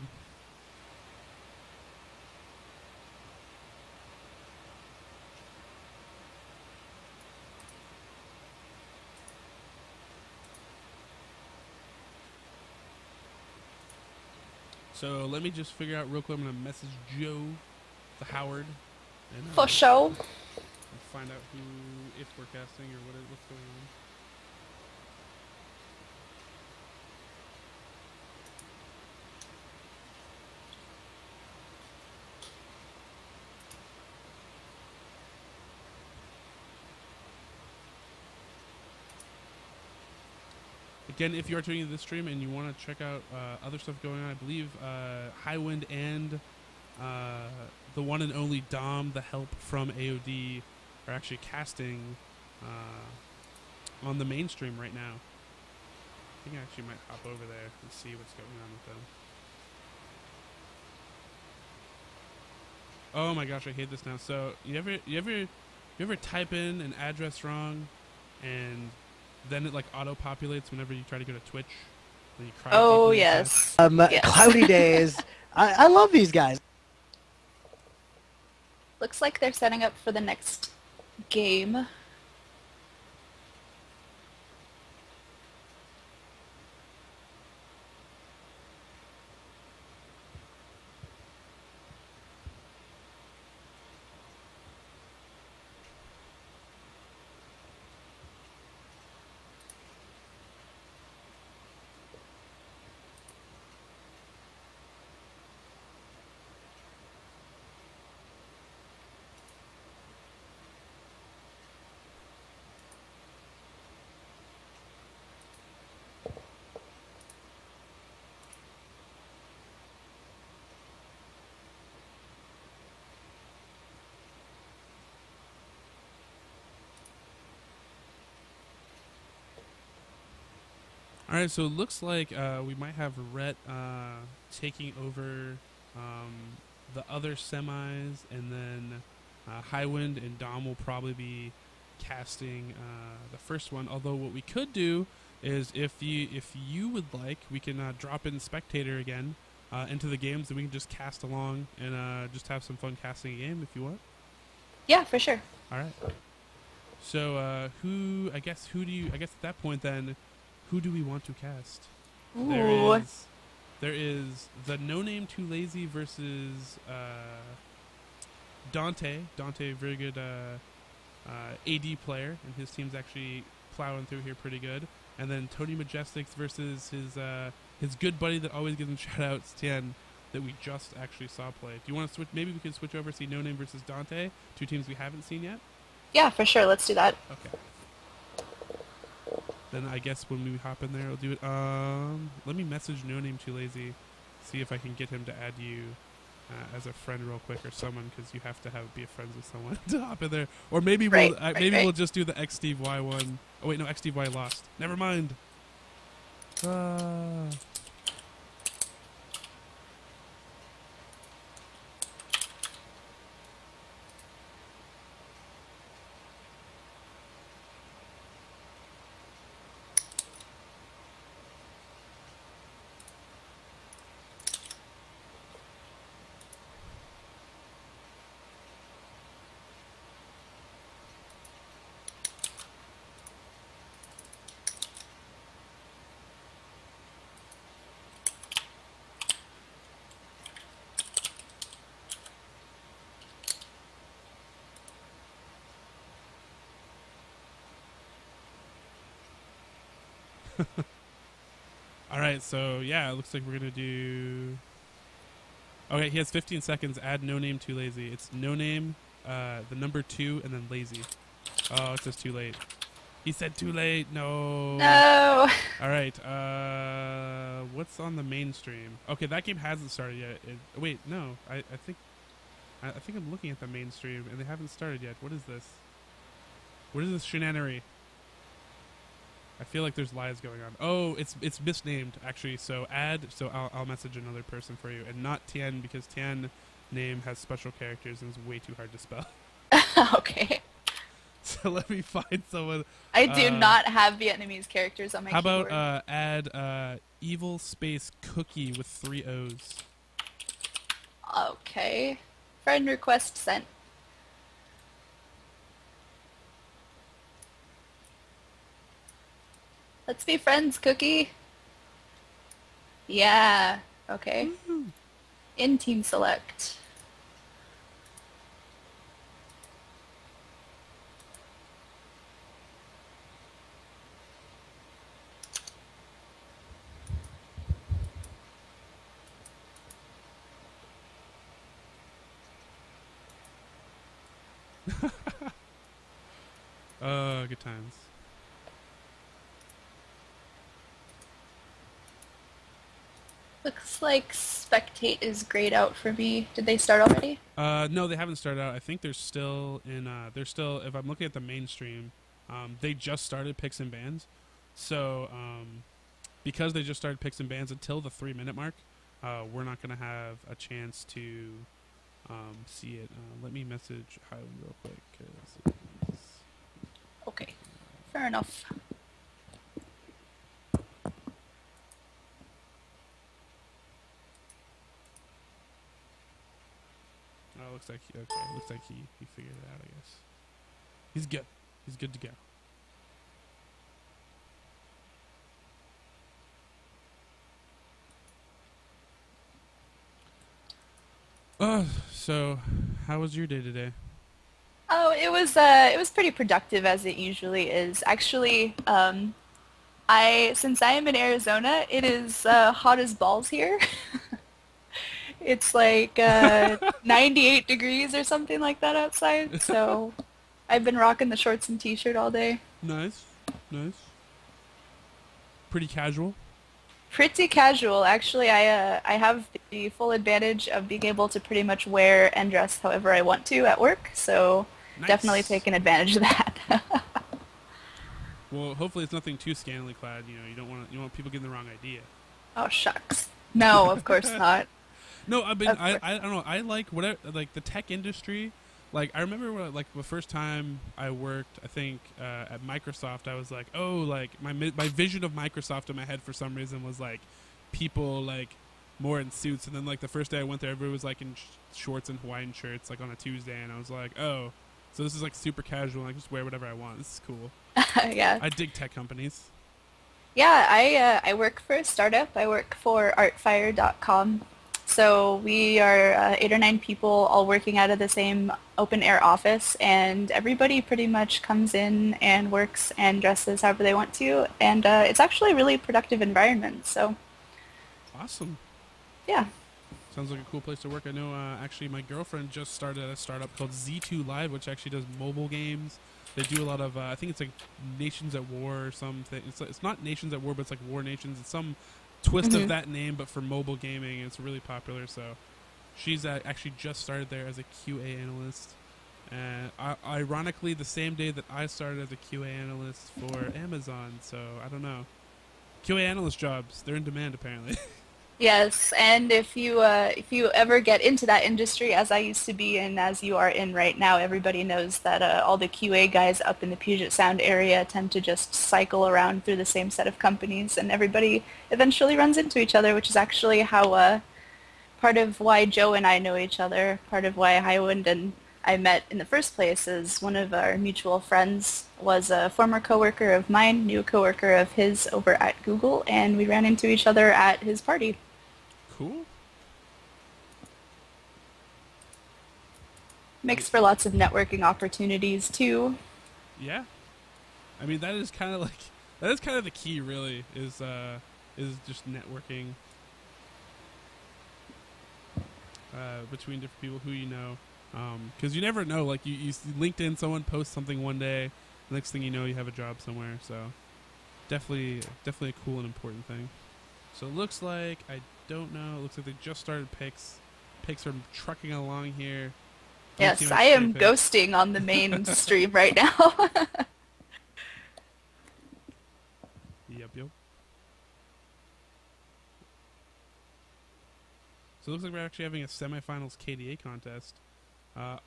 So let me just figure out real quick. I'm going to message Joe, the Howard, and For sure. find out if we're casting or what's going on. Again, if you are tuning into this stream and you want to check out other stuff going on, I believe High Wind and the one and only Dom, the help from AOD, are actually casting on the mainstream right now. I think I actually might hop over there and see what's going on with them. Oh my gosh, I hate this now. So you ever type in an address wrong, and then it like auto populates whenever you try to go to Twitch? And you cry Oh, deeply yes. inside? Yes. Cloudy days. I love these guys. Looks like they're setting up for the next game. All right, so it looks like we might have Rhett taking over the other semis, and then Highwind and Dom will probably be casting the first one. Although what we could do is, if you would like, we can drop in spectator again into the games, and we can just cast along and just have some fun casting a game if you want. Yeah, for sure. All right. So I guess at that point then, who do we want to cast? Ooh. There is the No Name Too Lazy versus Dante. Dante, very good AD player, and his team's actually plowing through here pretty good. And then Tony Majestics versus his good buddy that always gives him shoutouts, Thien, that we just actually saw play. Do you want to switch? Maybe we could switch over, see No Name versus Dante, two teams we haven't seen yet. Yeah, for sure. Let's do that. Okay. Then I guess when we hop in there, I'll do it. Let me message No Name Too Lazy, see if I can get him to add you as a friend real quick or someone, because you have to be a friends with someone to hop in there. Or maybe we'll just do the X Steve Y one. Oh wait, no, X Steve Y lost. Never mind. All right, so yeah, it looks like we're gonna do. Okay, he has 15 seconds. Add No Name Too Lazy. It's No Name, the number 2, and then Lazy. Oh, it says too late. He said too late. No. No. All right. What's on the mainstream? Okay, that game hasn't started yet. Wait, no. I think I'm looking at the mainstream, and they haven't started yet. What is this? What is this shenanery? I feel like there's lies going on. Oh, it's misnamed actually. So I'll message another person for you, and not Thien, because Thien name has special characters and is way too hard to spell. Okay. So let me find someone. I do not have Vietnamese characters on my keyboard. How about add evil space cookie with 3 O's? Okay. Friend request sent. Let's be friends, Cookie. Yeah. Okay. Woo-hoo. In team select. Good times. Looks like spectate is grayed out for me. Did they start already? No, they haven't started out. I think they're still in. They're still. If I'm looking at the mainstream, they just started picks and bans. So because they just started picks and bans until the 3-minute mark, we're not going to have a chance to see it. Let me message Highland real quick. 'Cause Okay. Fair enough. oh, looks like he figured it out. I guess he's good. He's good to go. So how was your day today? Oh, it was pretty productive as it usually is. Actually, since I am in Arizona, it is hot as balls here. It's like 98 degrees or something like that outside. So I've been rocking the shorts and t-shirt all day. Nice. Pretty casual. Pretty casual, actually. I have the full advantage of being able to pretty much wear and dress however I want to at work. So Nice. definitely taking advantage of that. Well, hopefully it's nothing too scantily clad. You know, you don't want people getting the wrong idea. Oh shucks. No, of course not. No, I don't know. I like whatever, like the tech industry. Like I remember like the first time I worked, I think at Microsoft, I was like, oh, like my vision of Microsoft in my head for some reason was like people like more in suits, and then like the first day I went there, everybody was like in shorts and Hawaiian shirts, like on a Tuesday, and I was like, oh, So this is like super casual. And I can just wear whatever I want. This is cool. Yeah. I dig tech companies. Yeah, I work for a startup. I work for artfire.com. So we are 8 or 9 people all working out of the same open air office, and everybody pretty much comes in and works and dresses however they want to, and it's actually a really productive environment. So Awesome. yeah. Sounds like a cool place to work. I know actually my girlfriend just started at a startup called Z2 Live, which actually does mobile games. They do a lot of, I think it's like Nations at War or something. It's not Nations at War, but it's like War Nations. It's some twist of Hmm. that name, but for mobile gaming. It's really popular. So she's actually just started there as a QA analyst. And ironically, the same day that I started as a QA analyst for Amazon. So I don't know. QA analyst jobs, they're in demand apparently. Yes, and if you ever get into that industry, as I used to be and as you are in right now, everybody knows that all the QA guys up in the Puget Sound area tend to just cycle around through the same set of companies, and everybody eventually runs into each other, which is actually how part of why Joe and I know each other, part of why Highwind and I met in the first place is one of our mutual friends was a former coworker of mine, knew a coworker of his over at Google, and we ran into each other at his party. Cool. Makes for lots of networking opportunities too. Yeah. I mean, that is kind of like that is kind of the key, really, is just networking between different people who you know, because you never know. Like you see LinkedIn, someone posts something one day, the next thing you know, you have a job somewhere. So definitely a cool and important thing. So it looks like I don't know. It looks like they just started picks. Picks are trucking along here. Blue team Yes, has I 3 am picks. ghosting on the main stream right now. Yep, yep. So it looks like we're actually having a semifinals KDA contest.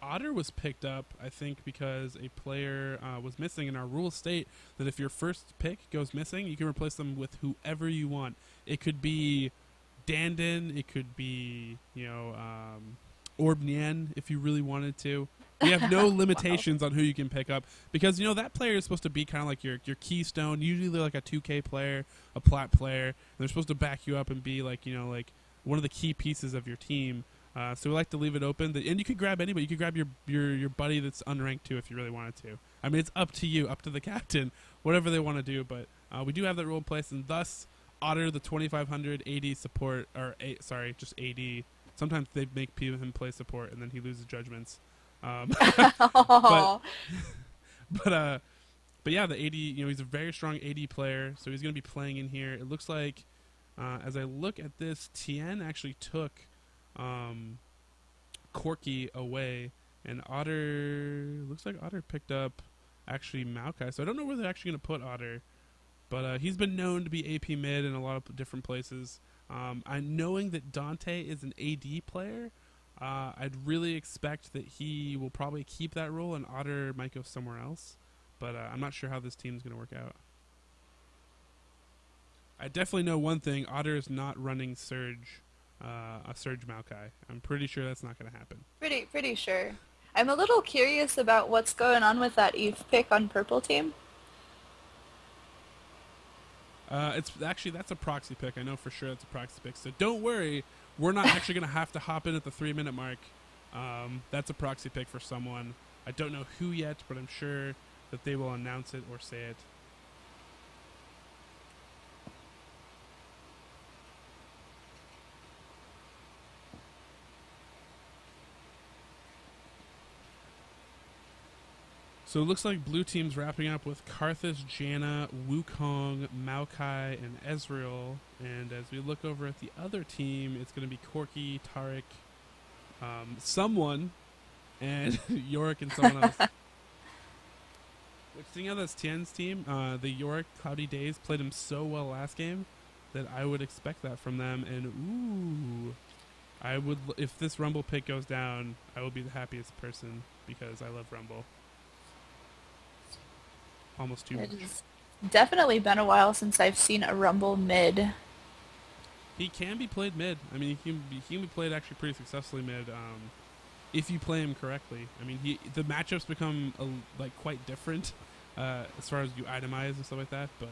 Otter was picked up, I think, because a player was missing. In our rules state that if your first pick goes missing, you can replace them with whoever you want. It could be Dandin, it could be, Orb Nien if you really wanted to. We have no Wow. limitations on who you can pick up because that player is supposed to be kind of like your keystone. Usually they're like a 2K player, a plat player. And they're supposed to back you up and be like like one of the key pieces of your team. So we like to leave it open, and you could grab anybody. You could grab your buddy that's unranked too if you really wanted to. I mean, it's up to you, up to the captain, whatever they want to do. But we do have that rule in place, and thus Otter, the 2500 AD support, just AD. Sometimes they make him play support, and then he loses judgments. But Oh, but but yeah, the AD. He's a very strong AD player, so he's going to be playing in here. It looks like, as I look at this, Thien actually took Corky away, and Otter looks like Otter picked up actually Maokai. So I don't know where they're actually going to put Otter, but he's been known to be AP mid in a lot of different places. I'm knowing that Dante is an AD player. I'd really expect that he will probably keep that role, and Otter might go somewhere else. But I'm not sure how this team's going to work out. I definitely know one thing: Otter is not running Surge, a Surge Maokai. I'm pretty sure that's not going to happen. pretty sure. I'm a little curious about what's going on with that Eve pick on purple team. It's actually that's a proxy pick. I know for sure that's a proxy pick. So don't worry, we're not actually going to have to hop in at the 3-minute mark. That's a proxy pick for someone. I don't know who yet, but I'm sure that they will announce it or say it. So it looks like blue team's wrapping up with Karthus, Janna, Wukong, Maokai, and Ezreal. And as we look over at the other team, it's going to be Corky, Tarek, someone, and Yorick and someone else. Which, seeing how that's Tien's team, the Yorick Cloudy Days played him so well last game that I would expect that from them. And I would, if this Rumble pick goes down, I will be the happiest person because I love Rumble. Almost too much. It's definitely been a while since I've seen a Rumble mid. He can be played mid. I mean, he can be played actually pretty successfully mid. if you play him correctly. I mean, the matchups become like quite different as far as you itemize and stuff like that, but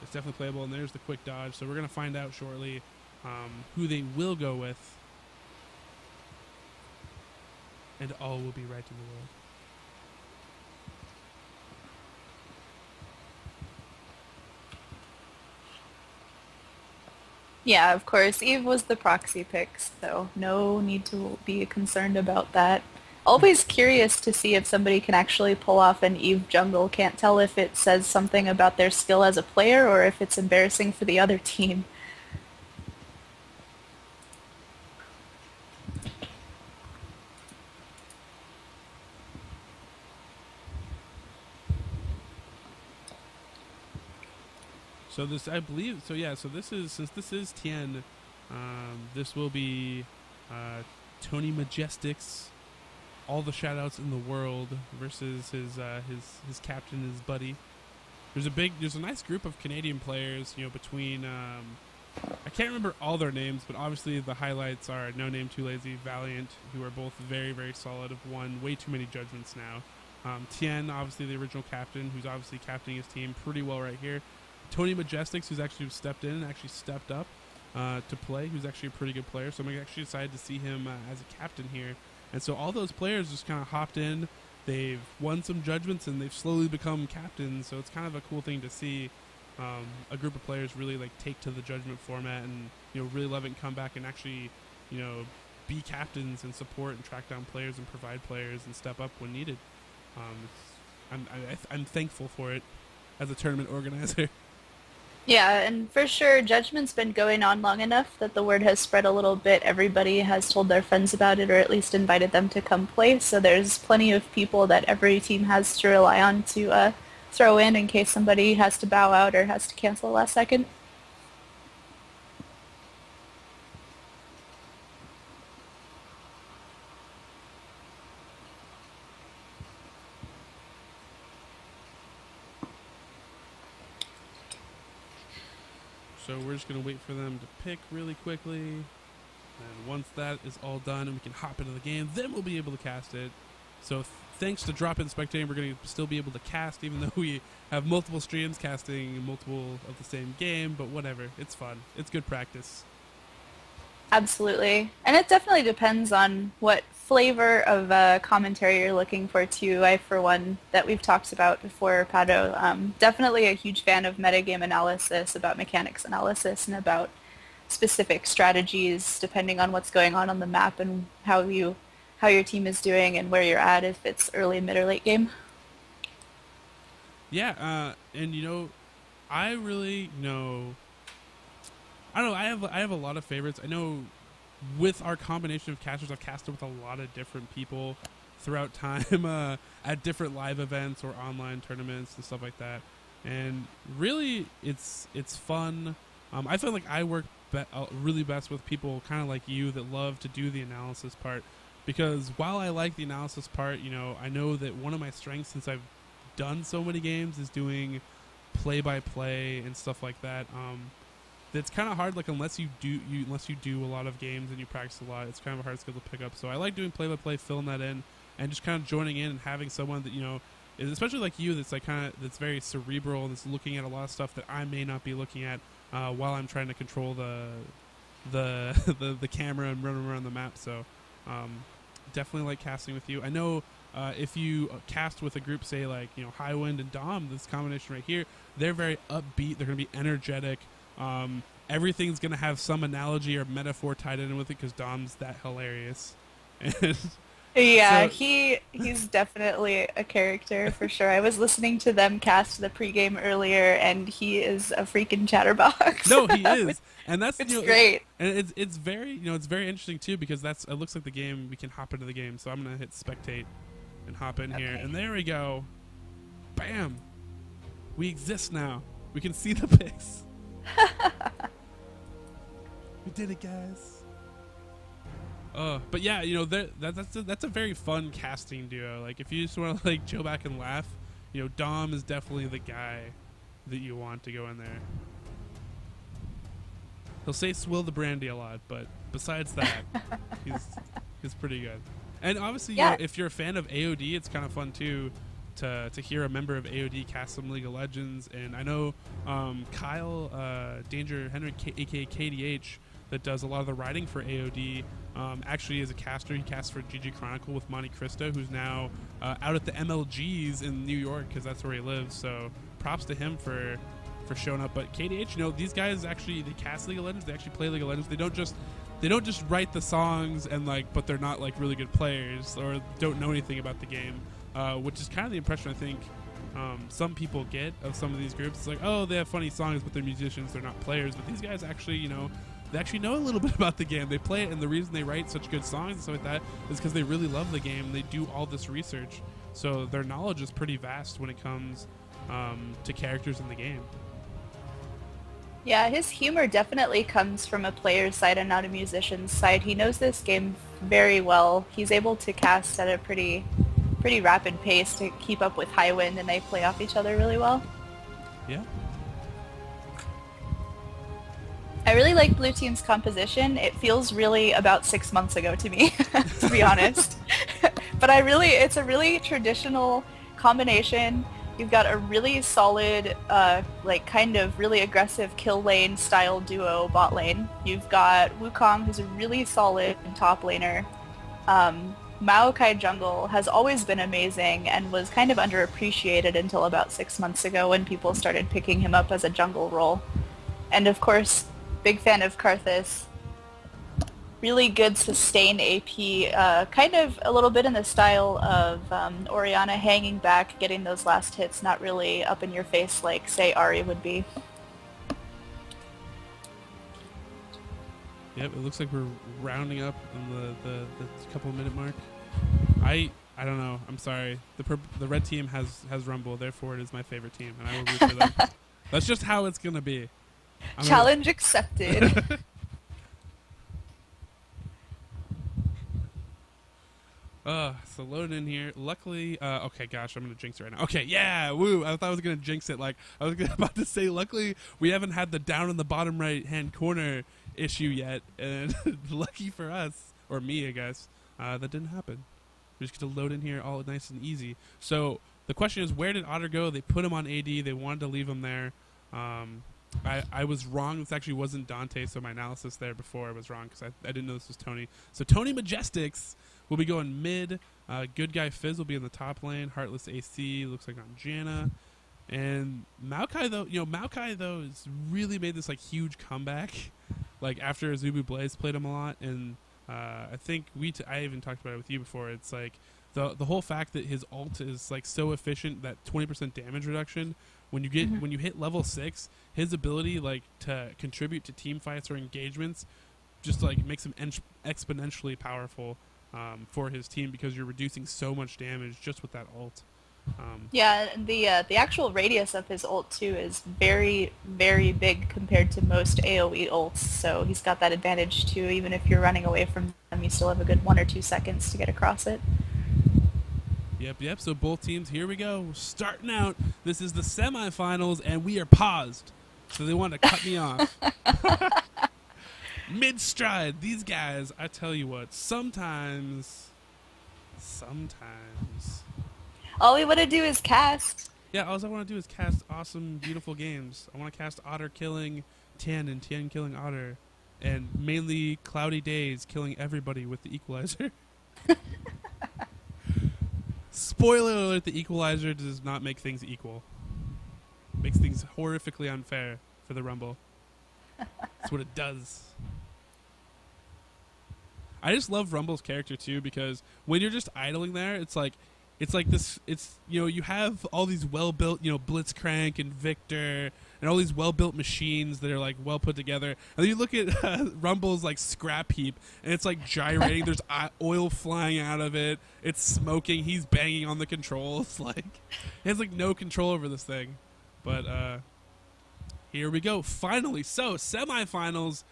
it's definitely playable. And there's the quick dodge, so we're gonna find out shortly who they will go with, and all will be right in the world. Yeah, of course. Eve was the proxy pick, so no need to be concerned about that. Always curious to see if somebody can actually pull off an Eve jungle. Can't tell if it says something about their skill as a player or if it's embarrassing for the other team. So this, I believe, so yeah, so this is, since this is Thien, this will be Tony Majestics, all the shoutouts in the world versus his captain, his buddy. There's a nice group of Canadian players, you know, between, I can't remember all their names, but obviously the highlights are No Name Too Lazy, Valiant, who are both very, very solid, have won way too many judgments now. Thien, obviously the original captain, who's obviously captaining his team pretty well right here. Tony Majestics, who's actually stepped in and actually stepped up to play, who's actually a pretty good player. So I'm actually excited to see him as a captain here. And so all those players just kind of hopped in. They've won some judgments and they've slowly become captains. So it's kind of a cool thing to see a group of players really like take to the judgment format and, you know, really love it and come back and actually, you know, be captains and support and track down players and provide players and step up when needed. I'm thankful for it as a tournament organizer. Yeah, and for sure, Judgment's been going on long enough that the word has spread a little bit. Everybody has told their friends about it or at least invited them to come play, so there's plenty of people that every team has to rely on to throw in case somebody has to bow out or has to cancel last second. So we're just going to wait for them to pick really quickly. And once that is all done and we can hop into the game, then we'll be able to cast it. So thanks to drop-in spectating, we're going to still be able to cast, even though we have multiple streams casting multiple of the same game. But whatever, it's fun. It's good practice. Absolutely. And it definitely depends on what flavor of commentary you're looking for, too. I, for one, that we've talked about before, Pado, definitely a huge fan of metagame analysis, about mechanics analysis, and about specific strategies depending on what's going on the map and how your team is doing and where you're at, if it's early, mid, or late game. Yeah, and you know, I really know. I don't know. I have a lot of favorites. I know with our combination of casters, I've casted with a lot of different people throughout time at different live events or online tournaments and stuff like that. And really, it's fun. I feel like I work really best with people kind of like you that love to do the analysis part, because while I like the analysis part, you know, I know that one of my strengths, since I've done so many games, is doing play-by-play and stuff like that. It's kind of hard, like unless you do a lot of games and you practice a lot, it's kind of a hard skill to pick up. So I like doing play-by-play, filling that in, and just kind of joining in and having someone that, you know, is especially like you, that's like that's very cerebral and that's looking at a lot of stuff that I may not be looking at while I'm trying to control the camera and run around the map. So definitely like casting with you. I know if you cast with a group, say like, you know, Highwind and Dom, this combination right here, they're very upbeat. They're going to be energetic. Everything's going to have some analogy or metaphor tied in with it because Dom's that hilarious. And yeah, so, he's definitely a character for sure. I was listening to them cast the pregame earlier, and he is a freaking chatterbox. No, he is, and that's, it's you know, great. And it's very, you know, it's very interesting too, because it looks like the game, we can hop into the game. So I'm gonna hit spectate and hop in here, and there we go. Bam, we exist now. We can see the pics. We did it, guys. But yeah, you know, that's a very fun casting duo. Like, if you just want to like chill back and laugh, you know, Dom is definitely the guy that you want to go in there. He'll say "swill the brandy" a lot, but besides that, he's pretty good. And obviously, Yeah. if you're a fan of AOD, it's kind of fun too to hear a member of AOD cast some League of Legends. And I know Kyle Danger Henrik, aka KDH, that does a lot of the writing for AOD. Actually, is a caster. He casts for GG Chronicle with Monte Cristo, who's now out at the MLGs in New York because that's where he lives. So props to him for showing up. But KDH, these guys actually they cast League of Legends. They actually play League of Legends. They don't just write the songs and but they're not like really good players or don't know anything about the game, which is kind of the impression I think some people get of some of these groups. It's like, oh, they have funny songs, but they're musicians. They're not players. But these guys actually, they actually know a little bit about the game. They play it, and the reason they write such good songs and stuff like that is because they really love the game. They do all this research, so their knowledge is pretty vast when it comes to characters in the game. Yeah, his humor definitely comes from a player's side and not a musician's side. He knows this game very well. He's able to cast at a pretty rapid pace to keep up with Highwind, and they play off each other really well. Yeah. I really like Blue Team's composition. It feels really about 6 months ago to me, to be honest. But it's a really traditional combination. You've got a really solid, kind of really aggressive kill lane style duo bot lane. You've got Wukong, who's a really solid top laner. Maokai jungle has always been amazing and was kind of underappreciated until about 6 months ago when people started picking him up as a jungle role. And of course, big fan of Karthus. Really good sustain AP, kind of a little bit in the style of Orianna, hanging back, getting those last hits, not really up in your face like, say, Ahri would be. Yep, it looks like we're rounding up in the couple minute mark. I don't know. I'm sorry. The red team has Rumble, therefore it is my favorite team, and I will root for them. That's just how it's gonna be. Challenge accepted. So loading in here. Luckily, okay, gosh, I'm gonna jinx it right now. Okay, yeah, woo! I thought I was gonna jinx it. Like I was about to say, luckily we haven't had the down in the bottom right hand corner issue yet, and lucky for us or me, I guess, that didn't happen. We just get to load in here all nice and easy. So the question is, where did Otter go? They put him on AD. They wanted to leave him there. I was wrong. This actually wasn't Dante, so my analysis there before I was wrong because I didn't know this was Tony. So Tony Majestics will be going mid. Good Guy Fizz will be in the top lane. Heartless AC looks like on Janna. And Maokai though has really made this like huge comeback. Like after Azubu Blaze played him a lot, and I think I even talked about it with you before. It's like the whole fact that his ult is like so efficient, that 20% damage reduction. When you hit level 6, his ability like to contribute to team fights or engagements just like makes him exponentially powerful for his team because you're reducing so much damage just with that ult. Yeah, and the actual radius of his ult too is very, very big compared to most AoE ults. So he's got that advantage too. Even if you're running away from them, you still have a good 1 or 2 seconds to get across it. Yep. So both teams, here we go. We're starting out. This is the semifinals, and we are paused. So they want to cut me off. Mid-stride. These guys, I tell you what, sometimes. All we want to do is cast. Yeah, all I want to do is cast awesome, beautiful games. I want to cast Otter killing Thien and Thien killing Otter. And mainly Cloudy Days killing everybody with the Equalizer. Spoiler alert, the Equalizer does not make things equal. It makes things horrifically unfair for the Rumble. That's what it does. I just love Rumble's character too, because when you're just idling there, it's like this, you have all these well-built, Blitzcrank and Victor and all these well-built machines that are like well put together. And then you look at Rumble's like scrap heap, and it's like gyrating. There's oil flying out of it. It's smoking. He's banging on the controls. Like he has like no control over this thing. But here we go. Finally, so semifinals.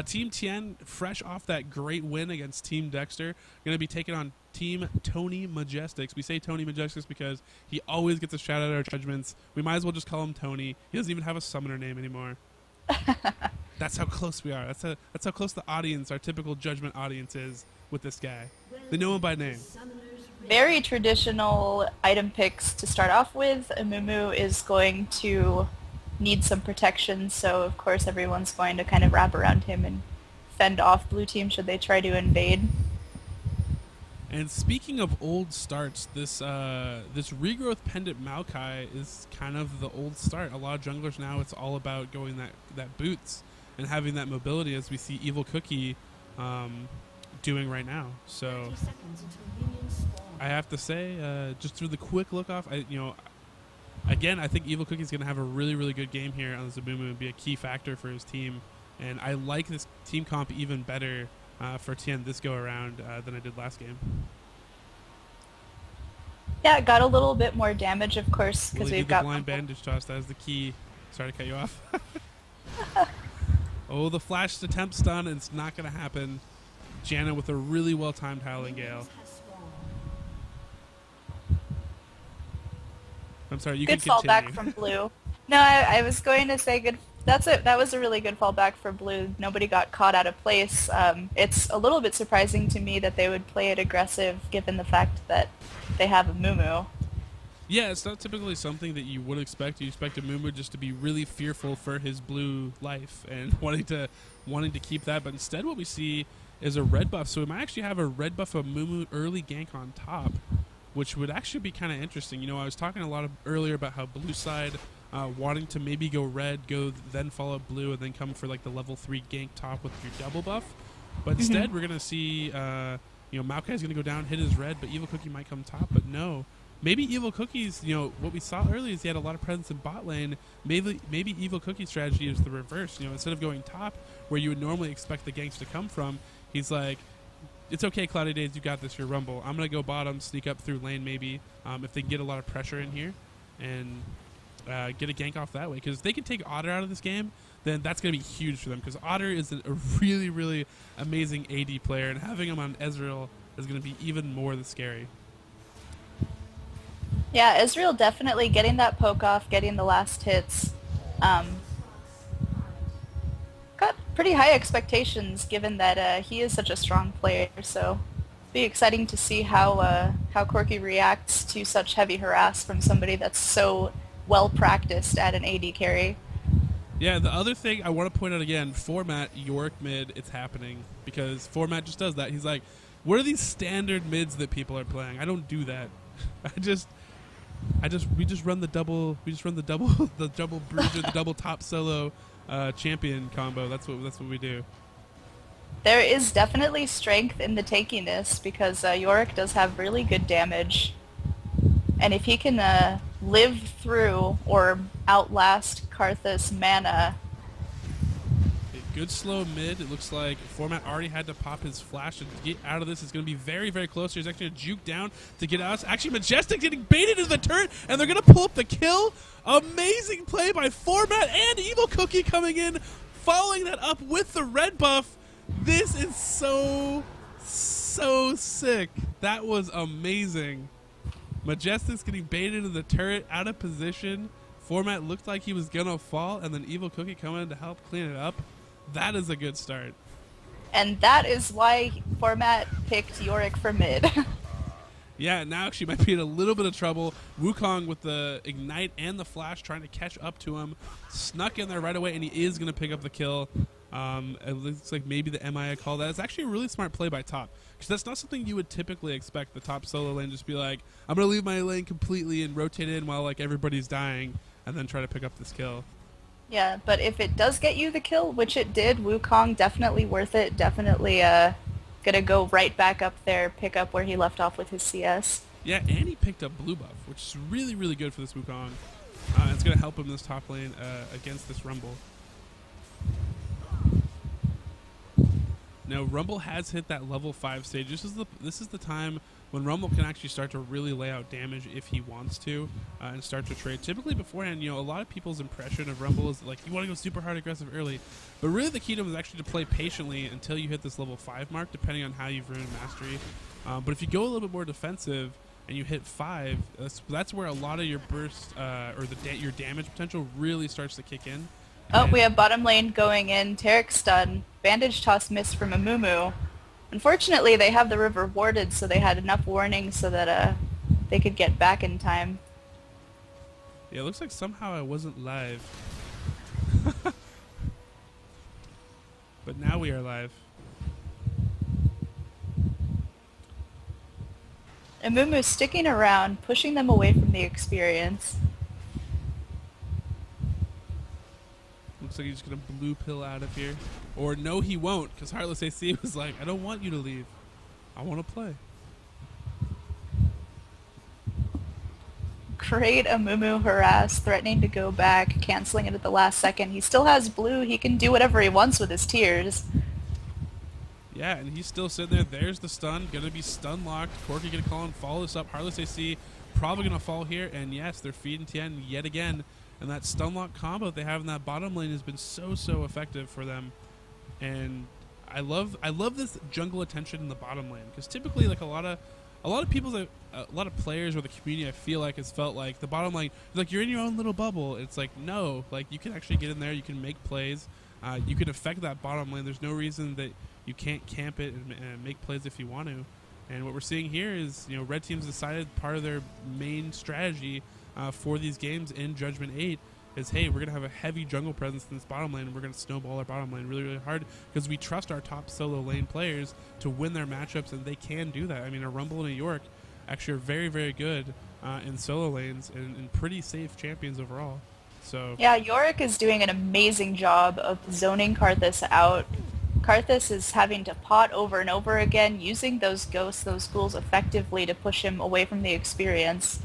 Team Thien, fresh off that great win against Team Dexter, going to be taking on Team Tony Majestics. We say Tony Majestics because he always gets a shout out at our judgments. We might as well just call him Tony. He doesn't even have a summoner name anymore. That's how close we are. That's how close the audience, our typical judgment audience, is with this guy. They know him by name. Very traditional item picks to start off with. Amumu is going to need some protection, so of course everyone's going to kind of wrap around him and fend off blue team should they try to invade. And speaking of old starts, this regrowth pendant Maokai is kind of the old start. A lot of junglers now, it's all about going that boots and having that mobility, as we see Evil Cookie doing right now. So I have to say, just through the quick look off, again, I think Evil Cookie's going to have a really, really good game here on Zabumu and be a key factor for his team. And I like this team comp even better for Thien this go around than I did last game. Yeah, it got a little bit more damage, of course, because we've got the blind bandage toss. That is the key. Sorry to cut you off. Oh, the flash attempt stun, and it's not going to happen. Janna with a really well-timed Howling Gale. I'm sorry, you good can continue. Fallback from blue. No, I was going to say good. That was a really good fallback for blue. Nobody got caught out of place. It's a little bit surprising to me that they would play it aggressive, given the fact that they have a Mumu. Yeah, it's not typically something that you would expect. You expect a Mumu just to be really fearful for his blue life and wanting to keep that. But instead, what we see is a red buff. So we might actually have a red buff of Mumu early gank on top, which would actually be kind of interesting. You know, I was talking earlier about how blue side wanting to maybe go red, then follow up blue, and then come for like the level 3 gank top with your double buff. But instead, we're gonna see Maokai's gonna go down, hit his red, but Evil Cookie might come top. But no, maybe Evil Cookie's, what we saw earlier is he had a lot of presence in bot lane. Maybe Evil Cookie's strategy is the reverse. Instead of going top, where you would normally expect the ganks to come from, he's like, it's okay, Cloudy Days, you got this, your Rumble. I'm going to go bottom, sneak up through lane maybe, if they can get a lot of pressure in here, and get a gank off that way. Because if they can take Otter out of this game, then that's going to be huge for them. Because Otter is a really, really amazing AD player, and having him on Ezreal is going to be even more than scary. Yeah, Ezreal definitely getting that poke off, getting the last hits. Got pretty high expectations given that he is such a strong player, so be exciting to see how Corki reacts to such heavy harass from somebody that's so well practiced at an AD carry. Yeah, the other thing I want to point out again, format Yorick mid, it's happening because format just does that. He's like, what are these standard mids that people are playing? I don't do that. we just run the double the double bruiser, the double top solo champion combo. That's what we do. There is definitely strength in the tankiness because Yorick does have really good damage, and if he can live through or outlast Karthus mana. Good slow mid. It looks like format already had to pop his flash to get out of this. It's going to be very, very close. He's actually going to juke down to get out. Actually, Majestic getting baited into the turret, and they're going to pull up the kill. Amazing play by format and Evil Cookie coming in, following that up with the red buff. This is so sick. That was amazing. Majestic's getting baited into the turret, out of position. Format looked like he was going to fall, and then Evil Cookie coming in to help clean it up. That is a good start. And that is why format picked Yorick for mid. Yeah, now she might be in a little bit of trouble. Wukong with the Ignite and the Flash trying to catch up to him. Snuck in there right away, and he is going to pick up the kill. It looks like maybe the MIA call. That is actually a really smart play by top, because that's not something you would typically expect the top solo lane just be like, I'm going to leave my lane completely and rotate in while like everybody's dying and then try to pick up this kill. Yeah, but if it does get you the kill, which it did, Wukong, definitely worth it. Definitely gonna go right back up there, pick up where he left off with his CS. Yeah, and he picked up blue buff, which is really, really good for this Wukong. It's gonna help him in this top lane against this Rumble. Now, Rumble has hit that level 5 stage. This is the time when Rumble can actually start to really lay out damage if he wants to, and start to trade. Typically beforehand, a lot of people's impression of Rumble is like, you want to go super hard aggressive early. But really the key to him is actually to play patiently until you hit this level 5 mark, depending on how you've ruined Mastery. But if you go a little bit more defensive and you hit 5, that's where a lot of your burst, or your damage potential really starts to kick in. Oh, we have bottom lane going in. Taric stun. Bandage toss miss from Amumu. Unfortunately, they have the river warded, so they had enough warning so that they could get back in time. Yeah, it looks like somehow I wasn't live. But now we are live. Amumu's sticking around, pushing them away from the experience. Looks like he's just going to blue pill out of here. Or no, he won't, because Heartless AC was like, I don't want you to leave. I want to play. Great Amumu harass, threatening to go back, canceling it at the last second. He still has blue. He can do whatever he wants with his tears. Yeah, and he's still sitting there. There's the stun. Going to be stun locked. Corky going to call and follow this up. Heartless AC probably going to fall here. And yes, they're feeding Thien yet again. And that stun lock combo they have in that bottom lane has been so effective for them. And I love this jungle attention in the bottom lane, because typically like a lot of players or the community, I feel like, has felt like the bottom lane, like, you're in your own little bubble. It's like, no, like, you can actually get in there, you can make plays, you can affect that bottom lane. There's no reason that you can't camp it and make plays if you want to. And what we're seeing here is, you know, red team's decided part of their main strategy for these games in Judgment 8 is, hey, we're going to have a heavy jungle presence in this bottom lane, and we're going to snowball our bottom lane really hard, because we trust our top solo lane players to win their matchups, and they can do that. I mean, a Rumble and a York actually are very good in solo lanes and pretty safe champions overall. So yeah, Yorick is doing an amazing job of zoning Karthus out. Karthus is having to pot over and over again, using those ghosts, those ghouls effectively to push him away from the experience.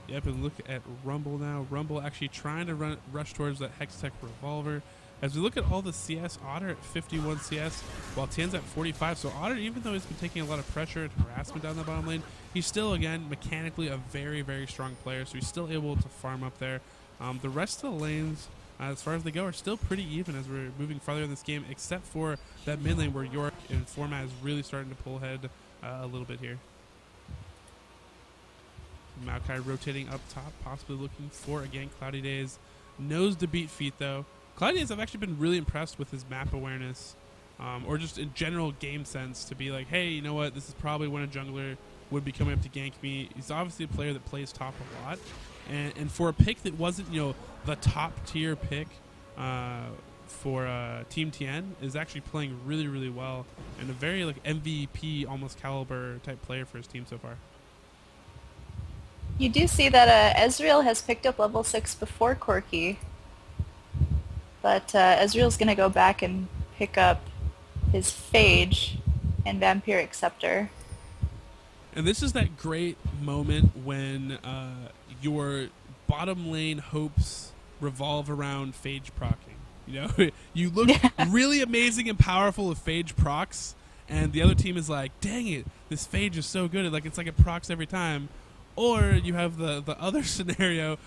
Yep, and look at Rumble now. Rumble actually trying to rush towards that Hextech Revolver. As we look at all the CS, Otter at 51 CS, while Tien's at 45. So Otter, even though he's been taking a lot of pressure and harassment down the bottom lane, he's still, again, mechanically a very strong player. So he's still able to farm up there. The rest of the lanes, as far as they go, are still pretty even as we're moving farther in this game, except for that mid lane where York in format is really starting to pull ahead a little bit here. Maokai rotating up top, possibly looking for, again, Cloudy Days. Knows to beat feet, though. Cloudy Days, I've actually been really impressed with his map awareness, or just in general game sense, to be like, hey, you know what, this is probably when a jungler would be coming up to gank me. He's obviously a player that plays top a lot, and for a pick that wasn't, you know, the top tier pick for Team Thien, is actually playing really well, and a very like MVP almost caliber type player for his team so far. You do see that Ezreal has picked up level 6 before Corky, but Ezreal's going to go back and pick up his Phage and Vampiric Scepter. And this is that great moment when your bottom lane hopes revolve around Phage procking. You know, you look really amazing and powerful with Phage procs, and the other team is like, dang it, this Phage is so good. Like, it's like it procs every time. Or you have the other scenario